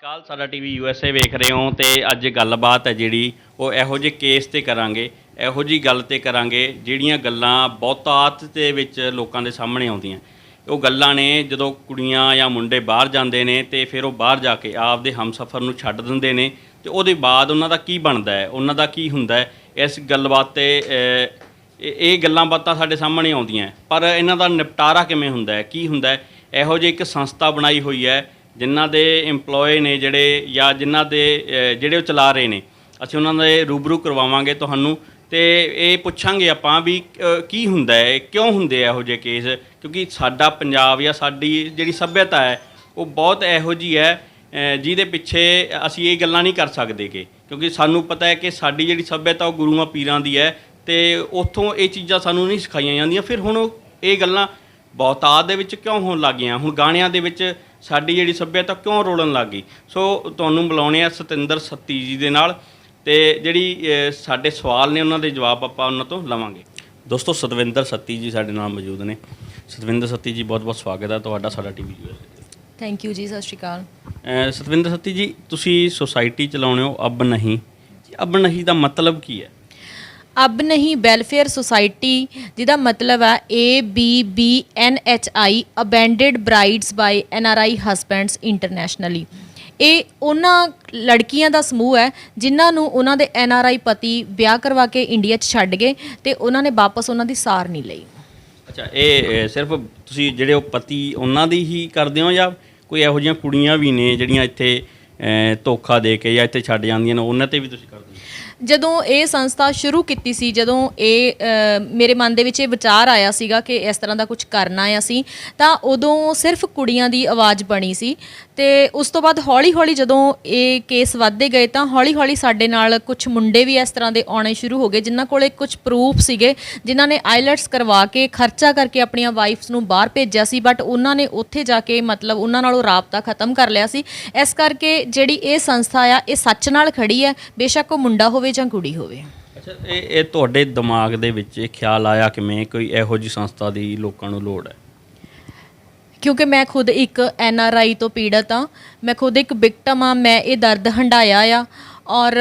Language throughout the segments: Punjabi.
ਅਕਾਲ। ਸਾਡਾ ਟੀਵੀ USA ਵੇਖ ਰਹੇ ਹੋ ਤੇ ਅੱਜ ਗੱਲਬਾਤ ਹੈ ਜਿਹੜੀ ਉਹ ਇਹੋ ਜਿਹੇ ਕੇਸ ਤੇ ਕਰਾਂਗੇ, ਇਹੋ ਜਿਹੀ ਗੱਲ ਤੇ ਕਰਾਂਗੇ ਜਿਹੜੀਆਂ ਗੱਲਾਂ ਬਹੁਤਾਤ ਦੇ ਵਿੱਚ ਲੋਕਾਂ ਦੇ ਸਾਹਮਣੇ ਆਉਂਦੀਆਂ। ਉਹ ਗੱਲਾਂ ਨੇ ਜਦੋਂ ਕੁੜੀਆਂ ਜਾਂ ਮੁੰਡੇ ਬਾਹਰ ਜਾਂਦੇ ਨੇ ਤੇ ਫਿਰ ਉਹ ਬਾਹਰ ਜਾ ਕੇ ਆਪਦੇ ਹਮਸਫਰ ਨੂੰ ਛੱਡ ਦਿੰਦੇ ਨੇ ਤੇ ਉਹਦੇ ਬਾਅਦ ਉਹਨਾਂ ਦਾ ਕੀ ਬਣਦਾ ਹੈ, ਉਹਨਾਂ ਦਾ ਕੀ ਹੁੰਦਾ ਹੈ। ਇਸ ਗੱਲਬਾਤ ਤੇ ਇਹ ਗੱਲਾਂ ਬਾਤਾਂ ਸਾਡੇ ਸਾਹਮਣੇ ਆਉਂਦੀਆਂ, ਪਰ ਇਹਨਾਂ ਦਾ ਨਿਪਟਾਰਾ ਕਿਵੇਂ ਹੁੰਦਾ ਹੈ, ਕੀ ਹੁੰਦਾ ਹੈ। ਇਹੋ ਜਿਹੀ ਇੱਕ ਸੰਸਥਾ ਬਣਾਈ ਹੋਈ ਹੈ ਜਿਨ੍ਹਾਂ ਦੇ ਇੰਪਲੋਏ ਨੇ ਜਿਹੜੇ ਜਾਂ ਜਿਨ੍ਹਾਂ ਦੇ ਜਿਹੜੇ ਉਹ ਚਲਾ ਰਹੇ ਨੇ, ਅਸੀਂ ਉਹਨਾਂ ਦੇ ਰੂਬਰੂ ਕਰਵਾਵਾਂਗੇ ਤੁਹਾਨੂੰ ਤੇ ਇਹ ਪੁੱਛਾਂਗੇ ਆਪਾਂ ਵੀ ਕੀ ਹੁੰਦਾ ਹੈ, ਕਿਉਂ ਹੁੰਦੇ ਇਹੋ ਜਿਹੇ ਕੇਸ। ਕਿਉਂਕਿ ਸਾਡਾ ਪੰਜਾਬ ਜਾਂ ਸਾਡੀ ਜਿਹੜੀ ਸੱਭਿਅਤਾ ਹੈ ਉਹ ਬਹੁਤ ਇਹੋ ਜਿਹੀ ਹੈ ਜਿਹਦੇ ਪਿੱਛੇ ਅਸੀਂ ਇਹ ਗੱਲਾਂ ਨਹੀਂ ਕਰ ਸਕਦੇ ਕਿ ਕਿਉਂਕਿ ਸਾਨੂੰ ਪਤਾ ਹੈ ਕਿ ਸਾਡੀ ਜਿਹੜੀ ਸੱਭਿਅਤਾ ਉਹ ਗੁਰੂਆਂ ਪੀਰਾਂ ਦੀ ਹੈ ਤੇ ਉੱਥੋਂ ਇਹ ਚੀਜ਼ਾਂ ਸਾਨੂੰ ਨਹੀਂ ਸਿਖਾਈਆਂ ਜਾਂਦੀਆਂ। ਫਿਰ ਹੁਣ ਇਹ ਗੱਲਾਂ ਬਹੁਤਾਤ ਦੇ ਵਿੱਚ ਕਿਉਂ ਹੋਣ ਲੱਗ ਗਈਆਂ, ਹੁਣ ਗਾਣਿਆਂ ਦੇ ਵਿੱਚ ਸਾਡੀ ਜਿਹੜੀ ਸੱਭਿਅਤਾ ਕਿਉਂ ਰੋਲਣ ਲੱਗ ਗਈ। ਸੋ ਤੁਹਾਨੂੰ ਬੁਲਾਉਣੇ ਆ ਸਤਿੰਦਰ ਸੱਤੀ ਜੀ ਦੇ ਨਾਲ ਤੇ ਜਿਹੜੀ ਸਾਡੇ ਸਵਾਲ ਨੇ ਉਹਨਾਂ ਦੇ ਜਵਾਬ ਆਪਾਂ ਉਹਨਾਂ ਤੋਂ ਲਵਾਂਗੇ। ਦੋਸਤੋ ਸਤਵਿੰਦਰ ਸੱਤੀ ਜੀ ਸਾਡੇ ਨਾਲ ਮੌਜੂਦ ਨੇ। ਸਤਵਿੰਦਰ ਸੱਤੀ ਜੀ ਬਹੁਤ ਬਹੁਤ ਸਵਾਗਤ ਹੈ ਤੁਹਾਡਾ ਸਾਡਾ ਟੀਵੀ USA। ਥੈਂਕ ਯੂ ਜੀ, ਸਤਿ ਸ਼੍ਰੀ ਅਕਾਲ। ਸਤਵਿੰਦਰ ਸੱਤੀ ਜੀ, ਤੁਸੀਂ ਸੁਸਾਇਟੀ ਚਲਾਉਂਦੇ ਹੋ ਅਬ ਨਹੀਂ, ਅਬ ਨਹੀਂ ਦਾ ਮਤਲਬ ਕੀ ਹੈ? ਅਬ ਨਹੀਂ ਵੈਲਫੇਅਰ ਸੁਸਾਇਟੀ, ਜਿਹਦਾ ਮਤਲਬ ਹੈ ABBNHI ਅਬੈਂਡਡ ਬਰਾਈਡਸ ਬਾਈ NRI ਹਸਬੈਂਡਸ ਇੰਟਰਨੈਸ਼ਨਲੀ। ਇਹ ਉਹਨਾਂ ਲੜਕੀਆਂ ਦਾ ਸਮੂਹ ਹੈ ਜਿਨ੍ਹਾਂ ਨੂੰ ਉਹਨਾਂ ਦੇ NRI ਪਤੀ ਵਿਆਹ ਕਰਵਾ ਕੇ ਇੰਡੀਆ 'ਚ ਛੱਡ ਗਏ ਤੇ ਉਹਨਾਂ ਨੇ ਵਾਪਸ ਉਹਨਾਂ ਦੀ ਸਾਰ ਨਹੀਂ ਲਈ। ਅੱਛਾ, ਇਹ ਸਿਰਫ ਤੁਸੀਂ ਜਿਹੜੇ ਉਹ ਪਤੀ ਉਹਨਾਂ ਦੀ ਹੀ ਕਰਦੇ ਹੋ ਜਾਂ ਕੋਈ ਇਹੋ ਜਿਹੀਆਂ ਕੁੜੀਆਂ ਵੀ ਨੇ ਜਿਹੜੀਆਂ ਇੱਥੇ ਧੋਖਾ ਦੇ ਕੇ ਜਾਂ ਇੱਥੇ ਛੱਡ ਜਾਂਦੀਆਂ ਨੇ, ਉਹਨਾਂ 'ਤੇ ਵੀ ਤੁਸੀਂ ਕਰਦੇ ਹੋ? ਜਦੋਂ ਇਹ ਸੰਸਥਾ ਸ਼ੁਰੂ ਕੀਤੀ ਸੀ, ਜਦੋਂ ਇਹ ਮੇਰੇ ਮਨ ਦੇ ਵਿੱਚ ਇਹ ਵਿਚਾਰ ਆਇਆ ਸੀਗਾ ਕਿ ਇਸ ਤਰ੍ਹਾਂ ਦਾ ਕੁਝ ਕਰਨਾ ਆ ਅਸੀਂ, ਤਾਂ ਉਦੋਂ ਸਿਰਫ ਕੁੜੀਆਂ ਦੀ ਆਵਾਜ਼ ਬਣੀ ਸੀ। ਤੇ ਉਸ ਤੋਂ ਬਾਅਦ ਹੌਲੀ ਹੌਲੀ ਜਦੋਂ ਇਹ ਕੇਸ ਵੱਧਦੇ ਗਏ ਤਾਂ ਹੌਲੀ ਹੌਲੀ ਸਾਡੇ ਨਾਲ ਕੁਝ ਮੁੰਡੇ ਵੀ ਇਸ ਤਰ੍ਹਾਂ ਦੇ ਆਉਣੇ ਸ਼ੁਰੂ ਹੋ ਗਏ ਜਿਨ੍ਹਾਂ ਕੋਲੇ ਕੁਝ ਪ੍ਰੂਫ ਸੀਗੇ, ਜਿਨ੍ਹਾਂ ਨੇ ਆਈਲੈਟਸ ਕਰਵਾ ਕੇ ਖਰਚਾ ਕਰਕੇ ਆਪਣੀਆਂ ਵਾਈਫਸ ਨੂੰ ਬਾਹਰ ਭੇਜਿਆ ਸੀ, ਬਟ ਉਹਨਾਂ ਨੇ ਉੱਥੇ ਜਾ ਕੇ ਮਤਲਬ ਉਹਨਾਂ ਨਾਲੋਂ ਰਾਬਤਾ ਖਤਮ ਕਰ ਲਿਆ ਸੀ। ਇਸ ਕਰਕੇ ਜਿਹੜੀ ਇਹ ਸੰਸਥਾ ਆ ਇਹ ਸੱਚ ਨਾਲ ਖੜੀ ਹੈ, ਬੇਸ਼ੱਕ ਉਹ ਮੁੰਡਾ ਹੋਵੇ ਜਾਂ ਕੁੜੀ ਹੋਵੇ। ਅੱਛਾ, ਇਹ ਤੁਹਾਡੇ ਦਿਮਾਗ ਦੇ ਵਿੱਚ ਇਹ ਖਿਆਲ ਆਇਆ ਕਿਵੇਂ ਕੋਈ ਇਹੋ ਜਿਹੀ ਸੰਸਥਾ ਦੀ ਲੋਕਾਂ ਨੂੰ ਲੋੜ ਹੈ? ਕਿਉਂਕਿ ਮੈਂ ਖੁਦ ਇੱਕ NRI ਤੋਂ ਪੀੜਤ ਹਾਂ, ਮੈਂ ਖੁਦ ਇੱਕ ਵਿਕਟਮ ਹਾਂ, ਮੈਂ ਇਹ ਦਰਦ ਹੰਢਾਇਆ ਆ। ਔਰ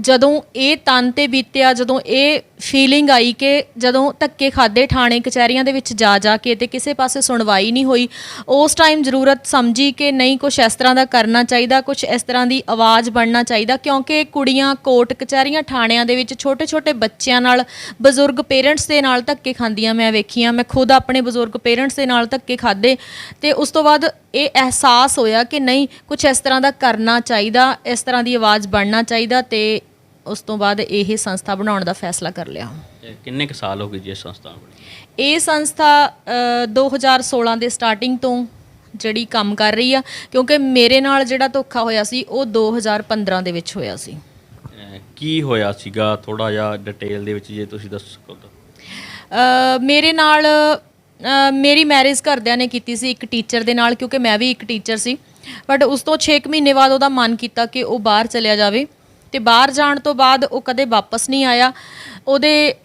ਜਦੋਂ ਇਹ ਤਨ 'ਤੇ ਬੀਤਿਆ, ਜਦੋਂ ਇਹ ਫੀਲਿੰਗ ਆਈ ਕਿ ਜਦੋਂ ਧੱਕੇ ਖਾਦੇ ਥਾਣੇ ਕਚਹਿਰੀਆਂ ਦੇ ਵਿੱਚ ਜਾ ਜਾ ਕੇ ਤੇ ਕਿਸੇ ਪਾਸੇ ਸੁਣਵਾਈ ਨਹੀਂ ਹੋਈ, ਉਸ ਟਾਈਮ ਜ਼ਰੂਰਤ ਸਮਝੀ ਕਿ ਨਹੀਂ ਕੁਛ ਇਸ ਤਰ੍ਹਾਂ ਦਾ ਕਰਨਾ ਚਾਹੀਦਾ, ਕੁਛ ਇਸ ਤਰ੍ਹਾਂ ਦੀ ਆਵਾਜ਼ ਬਣਨਾ ਚਾਹੀਦਾ। ਕਿਉਂਕਿ ਕੁੜੀਆਂ ਕੋਰਟ ਕਚਹਿਰੀਆਂ ਥਾਣਿਆਂ ਦੇ ਵਿੱਚ ਛੋਟੇ ਛੋਟੇ ਬੱਚਿਆਂ ਨਾਲ, ਬਜ਼ੁਰਗ ਪੇਰੈਂਟਸ ਦੇ ਨਾਲ ਧੱਕੇ ਖਾਂਦੀਆਂ ਮੈਂ ਵੇਖੀਆਂ। ਮੈਂ ਖੁਦ ਆਪਣੇ ਬਜ਼ੁਰਗ ਪੇਰੈਂਟਸ ਦੇ ਨਾਲ ਧੱਕੇ ਖਾਦੇ ਤੇ ਉਸ ਤੋਂ ਬਾਅਦ ਇਹ ਅਹਿਸਾਸ ਹੋਇਆ ਕਿ ਨਹੀਂ ਕੁਛ ਇਸ ਤਰ੍ਹਾਂ ਦਾ ਕਰਨਾ ਚਾਹੀਦਾ, ਇਸ ਤਰ੍ਹਾਂ ਦੀ ਆਵਾਜ਼ ਬਣਨਾ ਚਾਹੀਦਾ ਤੇ ਉਸ ਤੋਂ ਬਾਅਦ ਇਹ ਸੰਸਥਾ ਬਣਾਉਣ ਦਾ ਫੈਸਲਾ ਕਰ ਲਿਆ। ਕਿੰਨੇ ਕੁ ਸਾਲ ਹੋ ਗਏ ਜੀ ਇਹ ਸੰਸਥਾ ਬਣੀ? ਇਹ ਸੰਸਥਾ 2016 ਦੇ ਸਟਾਰਟਿੰਗ ਤੋਂ ਜਿਹੜੀ ਕੰਮ ਕਰ ਰਹੀ ਆ, ਕਿਉਂਕਿ ਮੇਰੇ ਨਾਲ ਜਿਹੜਾ ਧੋਖਾ ਹੋਇਆ ਸੀ ਉਹ 2015 ਦੇ ਵਿੱਚ ਹੋਇਆ ਸੀ। ਕੀ ਹੋਇਆ ਸੀਗਾ, ਥੋੜ੍ਹਾ ਜਿਹਾ ਡਿਟੇਲ ਦੇ ਵਿੱਚ ਜੇ ਤੁਸੀਂ ਦੱਸ ਸਕੋ ਤਾਂ। ਮੇਰੇ ਨਾਲ ਮੇਰੀ ਮੈਰਿਜ ਘਰਦਿਆਂ ਨੇ ਕੀਤੀ ਸੀ ਇੱਕ ਟੀਚਰ ਦੇ ਨਾਲ, ਕਿਉਂਕਿ ਮੈਂ ਵੀ ਇੱਕ ਟੀਚਰ ਸੀ। ਬਟ ਉਸ ਤੋਂ 6 ਮਹੀਨੇ ਬਾਅਦ ਉਹਦਾ ਮਨ ਕੀਤਾ ਕਿ ਉਹ ਬਾਹਰ ਚਲਿਆ ਜਾਵੇ ਤੇ ਬਾਹਰ ਜਾਣ ਤੋਂ ਬਾਅਦ ਉਹ ਕਦੇ ਵਾਪਸ ਨਹੀਂ ਆਇਆ। ਉਹਦੇ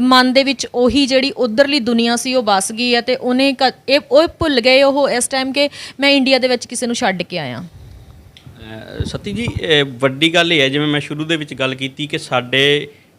ਮਨ ਦੇ ਵਿੱਚ ਉਹੀ ਜਿਹੜੀ ਉੱਧਰਲੀ ਦੁਨੀਆ ਸੀ ਉਹ ਵਸ ਗਈ ਹੈ ਤੇ ਉਹਨੇ ਉਹ ਭੁੱਲ ਗਏ ਉਹ ਇਸ ਟਾਈਮ ਕਿ ਮੈਂ ਇੰਡੀਆ ਦੇ ਵਿੱਚ ਕਿਸੇ ਨੂੰ ਛੱਡ ਕੇ ਆਇਆ। ਸਤੀ ਜੀ, ਵੱਡੀ ਗੱਲ ਇਹ ਹੈ ਜਿਵੇਂ ਮੈਂ ਸ਼ੁਰੂ ਦੇ ਵਿੱਚ ਗੱਲ ਕੀਤੀ ਕਿ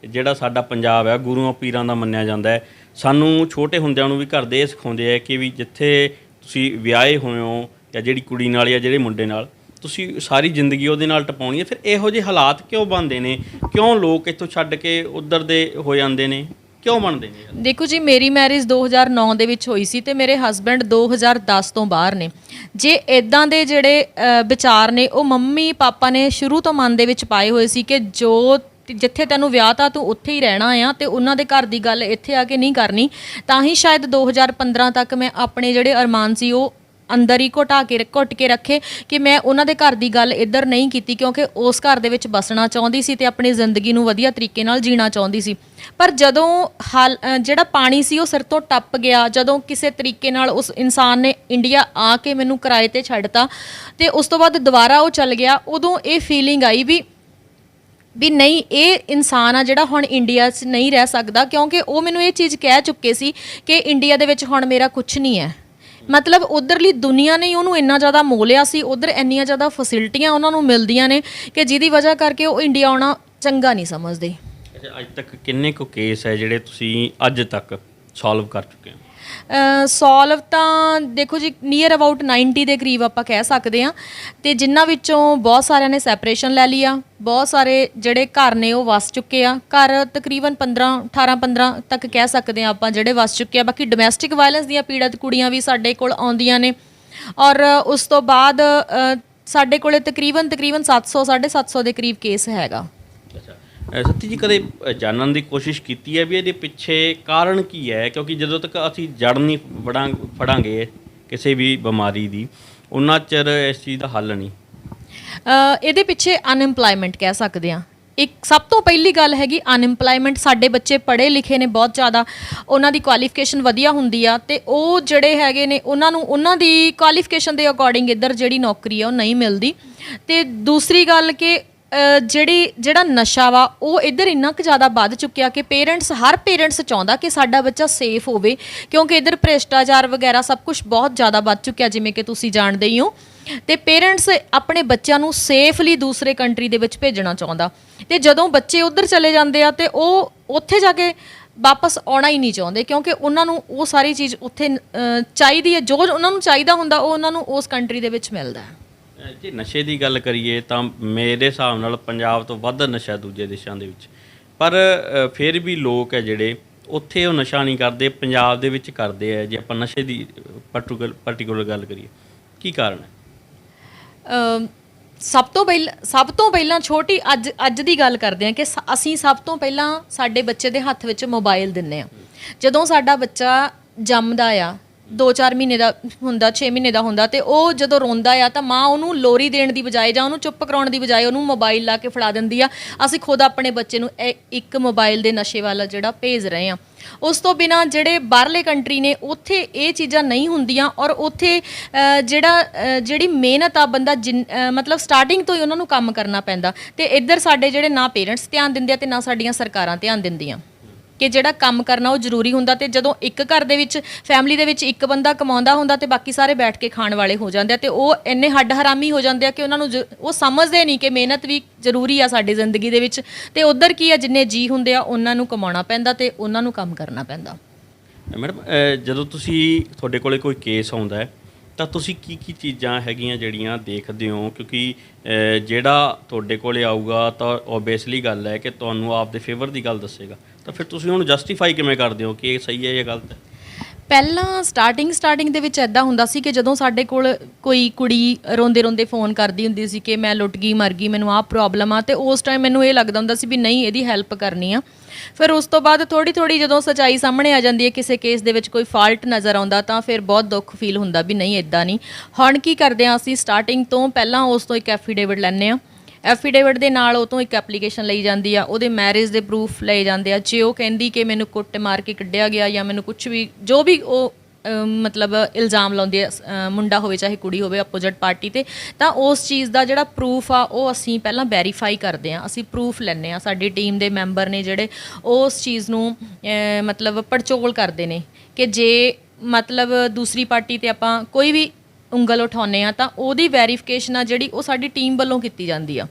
ਜਿਹੜਾ ਸਾਡਾ ਪੰਜਾਬ ਹੈ ਗੁਰੂਆਂ ਪੀਰਾਂ ਦਾ ਮੰਨਿਆ ਜਾਂਦਾ ਹੈ। ਸਾਨੂੰ ਛੋਟੇ ਹੁੰਦਿਆਂ ਨੂੰ ਵੀ ਘਰ ਦੇ ਇਹ ਸਿਖਾਉਂਦੇ ਆ ਕਿ ਵੀ ਜਿੱਥੇ ਤੁਸੀਂ ਵਿਆਹੇ ਹੋਏ ਹੋ ਜਾਂ ਜਿਹੜੀ ਕੁੜੀ ਨਾਲ ਜਾਂ ਜਿਹੜੇ ਮੁੰਡੇ ਨਾਲ ਤੁਸੀਂ ਸਾਰੀ ਜ਼ਿੰਦਗੀ ਉਹਦੇ ਨਾਲ ਟਪਾਉਣੀ ਹੈ। ਫਿਰ ਇਹੋ ਜਿਹੇ ਹਾਲਾਤ ਕਿਉਂ ਬਣਦੇ ਨੇ, ਕਿਉਂ ਲੋਕ ਇੱਥੋਂ ਛੱਡ ਕੇ ਉੱਧਰ ਦੇ ਹੋ ਜਾਂਦੇ ਨੇ, ਕਿਉਂ ਬਣਦੇ ਨੇ? ਦੇਖੋ ਜੀ, ਮੇਰੀ ਮੈਰਿਜ 2009 ਦੇ ਵਿੱਚ ਹੋਈ ਸੀ ਤੇ ਮੇਰੇ ਹਸਬੈਂਡ 2010 ਤੋਂ ਬਾਹਰ ਨੇ। ਜੇ ਇੱਦਾਂ ਦੇ ਜਿਹੜੇ ਵਿਚਾਰ ਨੇ ਉਹ ਮੰਮੀ ਪਾਪਾ ਨੇ ਸ਼ੁਰੂ ਤੋਂ ਮਨ ਦੇ ਵਿੱਚ ਪਾਏ ਹੋਏ ਸੀ ਕਿ ਜਿੱਥੇ ਤੈਨੂੰ ਵਿਆਹ ਤਾਂ ਤੂੰ ਉੱਥੇ ਹੀ ਰਹਿਣਾ ਆ ਤੇ ਉਹਨਾਂ ਦੇ ਘਰ ਦੀ ਗੱਲ ਇੱਥੇ ਆ ਕੇ ਨਹੀਂ ਕਰਨੀ, ਤਾਂ ਹੀ ਸ਼ਾਇਦ 2015 ਤੱਕ ਮੈਂ ਆਪਣੇ ਜਿਹੜੇ ਅਰਮਾਨ ਸੀ ਉਹ ਅੰਦਰ ਹੀ ਘੁੱਟ ਕੇ ਰੱਖੇ ਕਿ ਮੈਂ ਉਹਨਾਂ ਦੇ ਘਰ ਦੀ ਗੱਲ ਇੱਧਰ ਨਹੀਂ ਕੀਤੀ, ਕਿਉਂਕਿ ਉਸ ਘਰ ਦੇ ਵਿੱਚ ਬਸਣਾ ਚਾਹੁੰਦੀ ਸੀ ਤੇ ਆਪਣੀ ਜ਼ਿੰਦਗੀ ਨੂੰ ਵਧੀਆ ਤਰੀਕੇ ਨਾਲ ਜੀਣਾ ਚਾਹੁੰਦੀ ਸੀ। ਪਰ ਜਦੋਂ ਜਿਹੜਾ ਪਾਣੀ ਸੀ ਉਹ ਸਿਰ ਤੋਂ ਟੱਪ ਗਿਆ, ਜਦੋਂ ਕਿਸੇ ਤਰੀਕੇ ਨਾਲ ਉਸ ਇਨਸਾਨ ਨੇ ਇੰਡੀਆ ਆ ਕੇ ਮੈਨੂੰ ਕਿਰਾਏ 'ਤੇ ਛੱਡਤਾ ਤੇ ਉਸ ਤੋਂ ਬਾਅਦ ਦੁਬਾਰਾ ਉਹ ਚੱਲ ਗਿਆ, ਉਦੋਂ ਇਹ ਫੀਲਿੰਗ ਆਈ ਵੀ ਨਹੀਂ ਇਹ ਇਨਸਾਨ ਆ ਜਿਹੜਾ ਹੁਣ ਇੰਡੀਆ 'ਚ ਨਹੀਂ ਰਹਿ ਸਕਦਾ, ਕਿਉਂਕਿ ਉਹ ਮੈਨੂੰ ਇਹ ਚੀਜ਼ ਕਹਿ ਚੁੱਕੇ ਸੀ ਕਿ ਇੰਡੀਆ ਦੇ ਵਿੱਚ ਹੁਣ ਮੇਰਾ ਕੁਛ ਨਹੀਂ ਹੈ, ਮਤਲਬ ਉਧਰਲੀ ਦੁਨੀਆ ਨੇ ਹੀ ਉਹਨੂੰ ਇੰਨਾ ਜ਼ਿਆਦਾ ਮੋਹ ਲਿਆ ਸੀ, ਉਧਰ ਇੰਨੀਆਂ ਜ਼ਿਆਦਾ ਫੈਸਿਲਿਟੀਆਂ ਉਹਨਾਂ ਨੂੰ ਮਿਲਦੀਆਂ ਨੇ ਕਿ ਜਿਹਦੀ ਵਜ੍ਹਾ ਕਰਕੇ ਉਹ ਇੰਡੀਆ ਆਉਣਾ ਚੰਗਾ ਨਹੀਂ ਸਮਝਦੇ। ਅੱਛਾ, ਅੱਜ ਤੱਕ ਕਿੰਨੇ ਕੁ ਕੇਸ ਹੈ ਜਿਹੜੇ ਤੁਸੀਂ ਅੱਜ ਤੱਕ ਸੋਲਵ ਕਰ ਚੁੱਕੇ ਹੋ? ਸੋਲਵ ਤਾਂ ਦੇਖੋ ਜੀ ਨੀਅਰ ਅਬਾਊਟ 90 ਦੇ ਕਰੀਬ ਆਪਾਂ ਕਹਿ ਸਕਦੇ ਹਾਂ, ਅਤੇ ਜਿਨ੍ਹਾਂ ਵਿੱਚੋਂ ਬਹੁਤ ਸਾਰਿਆਂ ਨੇ ਸੈਪਰੇਸ਼ਨ ਲੈ ਲਈ ਆ, ਬਹੁਤ ਸਾਰੇ ਜਿਹੜੇ ਘਰ ਨੇ ਉਹ ਵਸ ਚੁੱਕੇ ਆ, ਘਰ ਤਕਰੀਬਨ 18-15 ਤੱਕ ਕਹਿ ਸਕਦੇ ਹਾਂ ਆਪਾਂ ਜਿਹੜੇ ਵਸ ਚੁੱਕੇ ਆ। ਬਾਕੀ ਡੋਮੈਸਟਿਕ ਵਾਇਲੈਂਸ ਦੀਆਂ ਪੀੜਤ ਕੁੜੀਆਂ ਵੀ ਸਾਡੇ ਕੋਲ ਆਉਂਦੀਆਂ ਨੇ, ਔਰ ਉਸ ਤੋਂ ਬਾਅਦ ਸਾਡੇ ਕੋਲੇ ਤਕਰੀਬਨ 700 750 ਦੇ ਕਰੀਬ ਕੇਸ ਹੈਗਾ। ਅੱਛਾ, ਸੱਤੀ ਜੀ ਕਦੇ ਜਾਣਨ ਦੀ ਕੋਸ਼ਿਸ਼ ਕੀਤੀ ਹੈ ਵੀ ਇਹਦੇ ਪਿੱਛੇ ਕਾਰਨ ਕੀ ਹੈ? ਕਿਉਂਕਿ ਜਦੋਂ ਤੱਕ ਅਸੀਂ ਜੜ ਨਹੀਂ ਫੜਾਂਗੇ ਕਿਸੇ ਵੀ ਬਿਮਾਰੀ ਦੀ, ਉਹਨਾਂ ਚਿਰ ਇਸ ਚੀਜ਼ ਦਾ ਹੱਲ ਨਹੀਂ। ਇਹਦੇ ਪਿੱਛੇ ਅਨਐਮਪਲਾਇਮੈਂਟ ਕਹਿ ਸਕਦੇ ਹਾਂ। ਇੱਕ ਸਭ ਤੋਂ ਪਹਿਲੀ ਗੱਲ ਹੈਗੀ ਅਨਐਮਪਲਾਇਮੈਂਟ। ਸਾਡੇ ਬੱਚੇ ਪੜ੍ਹੇ ਲਿਖੇ ਨੇ ਬਹੁਤ ਜ਼ਿਆਦਾ, ਉਹਨਾਂ ਦੀ ਕੁਆਲੀਫਿਕੇਸ਼ਨ ਵਧੀਆ ਹੁੰਦੀ ਆ, ਅਤੇ ਉਹ ਜਿਹੜੇ ਹੈਗੇ ਨੇ ਉਹਨਾਂ ਨੂੰ ਉਹਨਾਂ ਦੀ ਕੁਆਲੀਫਿਕੇਸ਼ਨ ਦੇ ਅਕੋਰਡਿੰਗ ਇੱਧਰ ਜਿਹੜੀ ਨੌਕਰੀ ਆ ਉਹ ਨਹੀਂ ਮਿਲਦੀ। ਅਤੇ ਦੂਸਰੀ ਗੱਲ ਕਿ ਜਿਹੜਾ ਨਸ਼ਾ ਵਾ ਉਹ ਇੱਧਰ ਇੰਨਾ ਕੁ ਜ਼ਿਆਦਾ ਵੱਧ ਚੁੱਕਿਆ ਕਿ ਹਰ ਪੇਰੈਂਟਸ ਚਾਹੁੰਦਾ ਕਿ ਸਾਡਾ ਬੱਚਾ ਸੇਫ ਹੋਵੇ, ਕਿਉਂਕਿ ਇੱਧਰ ਭ੍ਰਿਸ਼ਟਾਚਾਰ ਵਗੈਰਾ ਸਭ ਕੁਝ ਬਹੁਤ ਜ਼ਿਆਦਾ ਵੱਧ ਚੁੱਕਿਆ, ਜਿਵੇਂ ਕਿ ਤੁਸੀਂ ਜਾਣਦੇ ਹੀ ਹੋ। ਅਤੇ ਪੇਰੈਂਟਸ ਆਪਣੇ ਬੱਚਿਆਂ ਨੂੰ ਸੇਫਲੀ ਦੂਸਰੇ ਕੰਟਰੀ ਦੇ ਵਿੱਚ ਭੇਜਣਾ ਚਾਹੁੰਦਾ, ਅਤੇ ਜਦੋਂ ਬੱਚੇ ਉੱਧਰ ਚਲੇ ਜਾਂਦੇ ਆ ਅਤੇ ਉਹ ਉੱਥੇ ਜਾ ਕੇ ਵਾਪਸ ਆਉਣਾ ਹੀ ਨਹੀਂ ਚਾਹੁੰਦੇ, ਕਿਉਂਕਿ ਉਹਨਾਂ ਨੂੰ ਉਹ ਸਾਰੀ ਚੀਜ਼ ਉੱਥੇ ਚਾਹੀਦੀ ਹੈ, ਜੋ ਉਹਨਾਂ ਨੂੰ ਚਾਹੀਦਾ ਹੁੰਦਾ ਉਹ ਉਹਨਾਂ ਨੂੰ ਉਸ ਕੰਟਰੀ ਦੇ ਵਿੱਚ ਮਿਲਦਾ ਹੈ। ਜੇ ਨਸ਼ੇ ਦੀ ਗੱਲ ਕਰੀਏ ਤਾਂ ਮੇਰੇ ਹਿਸਾਬ ਨਾਲ ਪੰਜਾਬ ਤੋਂ ਵੱਧ ਨਸ਼ਾ ਦੂਜੇ ਦੇਸ਼ਾਂ ਦੇ ਵਿੱਚ, ਪਰ ਫਿਰ ਵੀ ਲੋਕ ਹੈ ਜਿਹੜੇ ਉੱਥੇ ਉਹ ਨਸ਼ਾ ਨਹੀਂ ਕਰਦੇ, ਪੰਜਾਬ ਦੇ ਵਿੱਚ ਕਰਦੇ ਆ। ਜੇ ਆਪਾਂ ਨਸ਼ੇ ਦੀ ਪਾਰਟੀਕੂਲਰ ਗੱਲ ਕਰੀਏ, ਕੀ ਕਾਰਨ ਹੈ? ਸਭ ਤੋਂ ਪਹਿਲਾਂ ਛੋਟੀ ਅੱਜ ਦੀ ਗੱਲ ਕਰਦੇ ਹਾਂ ਕਿ ਅਸੀਂ ਸਭ ਤੋਂ ਪਹਿਲਾਂ ਸਾਡੇ ਬੱਚੇ ਦੇ ਹੱਥ ਵਿੱਚ ਮੋਬਾਈਲ ਦਿੰਦੇ ਹਾਂ। ਜਦੋਂ ਸਾਡਾ ਬੱਚਾ ਜੰਮਦਾ ਆ, 2-4 ਮਹੀਨੇ ਦਾ ਹੁੰਦਾ, 6 ਮਹੀਨੇ ਦਾ ਹੁੰਦਾ, ਅਤੇ ਉਹ ਜਦੋਂ ਰੋਂਦਾ ਆ ਤਾਂ ਮਾਂ ਉਹਨੂੰ ਲੋਰੀ ਦੇਣ ਦੀ ਬਜਾਏ ਜਾਂ ਉਹਨੂੰ ਚੁੱਪ ਕਰਾਉਣ ਦੀ ਬਜਾਏ ਉਹਨੂੰ ਮੋਬਾਈਲ ਲਾ ਕੇ ਫੜਾ ਦਿੰਦੀ ਆ। ਅਸੀਂ ਖੁਦ ਆਪਣੇ ਬੱਚੇ ਨੂੰ ਇੱਕ ਮੋਬਾਈਲ ਦੇ ਨਸ਼ੇ ਵੱਲ ਜਿਹੜਾ ਭੇਜ ਰਹੇ ਹਾਂ। ਉਸ ਤੋਂ ਬਿਨਾਂ ਜਿਹੜੇ ਬਾਹਰਲੇ ਕੰਟਰੀ ਨੇ ਉੱਥੇ ਇਹ ਚੀਜ਼ਾਂ ਨਹੀਂ ਹੁੰਦੀਆਂ, ਔਰ ਉੱਥੇ ਜਿਹੜੀ ਮਿਹਨਤ ਆ ਬੰਦਾ ਮਤਲਬ ਸਟਾਰਟਿੰਗ ਤੋਂ ਹੀ ਉਹਨਾਂ ਨੂੰ ਕੰਮ ਕਰਨਾ ਪੈਂਦਾ, ਅਤੇ ਇੱਧਰ ਸਾਡੇ ਜਿਹੜੇ ਨਾ ਪੇਰੈਂਟਸ ਧਿਆਨ ਦਿੰਦੇ ਆ ਅਤੇ ਨਾ ਸਾਡੀਆਂ ਸਰਕਾਰਾਂ ਧਿਆਨ ਦਿੰਦੀਆਂ ਕਿ ਜਿਹੜਾ ਕੰਮ ਕਰਨਾ ਉਹ ਜ਼ਰੂਰੀ ਹੁੰਦਾ। ਅਤੇ ਜਦੋਂ ਇੱਕ ਘਰ ਦੇ ਵਿੱਚ ਫੈਮਿਲੀ ਦੇ ਵਿੱਚ ਇੱਕ ਬੰਦਾ ਕਮਾਉਂਦਾ ਹੁੰਦਾ ਅਤੇ ਬਾਕੀ ਸਾਰੇ ਬੈਠ ਕੇ ਖਾਣ ਵਾਲੇ ਹੋ ਜਾਂਦੇ ਆ, ਅਤੇ ਉਹ ਇੰਨੇ ਹੱਡ ਹਰਾਮੀ ਹੋ ਜਾਂਦੇ ਆ ਕਿ ਉਹਨਾਂ ਨੂੰ ਉਹ ਸਮਝਦੇ ਨਹੀਂ ਕਿ ਮਿਹਨਤ ਵੀ ਜ਼ਰੂਰੀ ਆ ਸਾਡੀ ਜ਼ਿੰਦਗੀ ਦੇ ਵਿੱਚ। ਅਤੇ ਉੱਧਰ ਕੀ ਆ, ਜਿੰਨੇ ਜੀਅ ਹੁੰਦੇ ਆ ਉਹਨਾਂ ਨੂੰ ਕਮਾਉਣਾ ਪੈਂਦਾ ਅਤੇ ਉਹਨਾਂ ਨੂੰ ਕੰਮ ਕਰਨਾ ਪੈਂਦਾ। ਮੈਡਮ, ਜਦੋਂ ਤੁਹਾਡੇ ਕੋਲੇ ਕੋਈ ਕੇਸ ਆਉਂਦਾ ਹੈ ਤਾਂ ਤੁਸੀਂ ਕੀ ਚੀਜ਼ਾਂ ਹੈਗੀਆਂ ਜਿਹੜੀਆਂ ਦੇਖਦੇ ਹੋ? ਕਿਉਂਕਿ ਜਿਹੜਾ ਤੁਹਾਡੇ ਕੋਲੇ ਆਊਗਾ ਤਾਂ ਓਬਵੀਅਸਲੀ ਗੱਲ ਹੈ ਕਿ ਤੁਹਾਨੂੰ ਆਪਦੇ ਫੇਵਰ ਦੀ ਗੱਲ ਦੱਸੇਗਾ, ਤਾਂ ਫਿਰ ਤੁਸੀਂ ਉਹਨੂੰ ਜਸਟੀਫਾਈ ਕਿਵੇਂ ਕਰਦੇ ਹੋ ਕਿ ਇਹ ਸਹੀ ਹੈ ਜਾਂ ਗਲਤ ਹੈ? ਪਹਿਲਾਂ ਸਟਾਰਟਿੰਗ ਦੇ ਵਿੱਚ ਇੱਦਾਂ ਹੁੰਦਾ ਸੀ ਕਿ ਜਦੋਂ ਸਾਡੇ ਕੋਲ ਕੋਈ ਕੁੜੀ ਰੋਂਦੇ ਫੋਨ ਕਰਦੀ ਹੁੰਦੀ ਸੀ ਕਿ ਮੈਂ ਲੁੱਟ ਗਈ, ਮਰ ਗਈ, ਮੈਨੂੰ ਆਹ ਪ੍ਰੋਬਲਮ ਆ, ਅਤੇ ਉਸ ਟਾਈਮ ਮੈਨੂੰ ਇਹ ਲੱਗਦਾ ਹੁੰਦਾ ਸੀ ਵੀ ਨਹੀਂ, ਇਹਦੀ ਹੈਲਪ ਕਰਨੀ ਆ। ਫਿਰ ਉਸ ਤੋਂ ਬਾਅਦ ਥੋੜ੍ਹੀ ਜਦੋਂ ਸੱਚਾਈ ਸਾਹਮਣੇ ਆ ਜਾਂਦੀ ਹੈ, ਕਿਸੇ ਕੇਸ ਦੇ ਵਿੱਚ ਕੋਈ ਫਾਲਟ ਨਜ਼ਰ ਆਉਂਦਾ, ਤਾਂ ਫਿਰ ਬਹੁਤ ਦੁੱਖ ਫੀਲ ਹੁੰਦਾ ਵੀ ਨਹੀਂ, ਇੱਦਾਂ ਨਹੀਂ। ਹੁਣ ਕੀ ਕਰਦੇ ਹਾਂ ਅਸੀਂ, ਸਟਾਰਟਿੰਗ ਤੋਂ ਪਹਿਲਾਂ ਉਸ ਤੋਂ ਇੱਕ ਐਫੀਡੇਵਿਟ ਲੈਂਦੇ ਹਾਂ। ਐਫੀਡੇਵਿਟ ਦੇ ਨਾਲ ਉਹ ਤੋਂ ਇੱਕ ਐਪਲੀਕੇਸ਼ਨ ਲਈ ਜਾਂਦੀ ਆ, ਉਹਦੇ ਮੈਰਿਜ ਦੇ ਪ੍ਰੂਫ ਲਏ ਜਾਂਦੇ ਆ। ਜੇ ਉਹ ਕਹਿੰਦੀ ਕਿ ਮੈਨੂੰ ਕੁੱਟ ਮਾਰ ਕੇ ਕੱਢਿਆ ਗਿਆ ਜਾਂ ਮੈਨੂੰ ਕੁਝ ਵੀ ਜੋ ਵੀ ਉਹ ਮਤਲਬ ਇਲਜ਼ਾਮ ਲਾਉਂਦੇ ਆ, ਮੁੰਡਾ ਹੋਵੇ ਚਾਹੇ ਕੁੜੀ ਹੋਵੇ, ਅਪੋਜਿਟ ਪਾਰਟੀ 'ਤੇ, ਤਾਂ ਉਸ ਚੀਜ਼ ਦਾ ਜਿਹੜਾ ਪ੍ਰੂਫ ਆ ਉਹ ਅਸੀਂ ਪਹਿਲਾਂ ਵੈਰੀਫਾਈ ਕਰਦੇ ਹਾਂ। ਅਸੀਂ ਪ੍ਰੂਫ ਲੈਂਦੇ ਹਾਂ, ਸਾਡੀ ਟੀਮ ਦੇ ਮੈਂਬਰ ਨੇ ਜਿਹੜੇ ਉਸ ਚੀਜ਼ ਨੂੰ ਮਤਲਬ ਪੜਚੋਲ ਕਰਦੇ ਨੇ ਕਿ ਜੇ ਮਤਲਬ ਦੂਸਰੀ ਪਾਰਟੀ 'ਤੇ ਆਪਾਂ ਕੋਈ ਵੀ ਉਂਗਲ ਉਠਾਉਂਦੇ ਹਾਂ ਤਾਂ ਉਹਦੀ ਵੈਰੀਫਿਕੇਸ਼ਨ ਆ ਜਿਹੜੀ ਉਹ ਸਾਡੀ ਟੀਮ ਵੱਲੋਂ ਕੀਤੀ ਜਾਂਦੀ ਆ।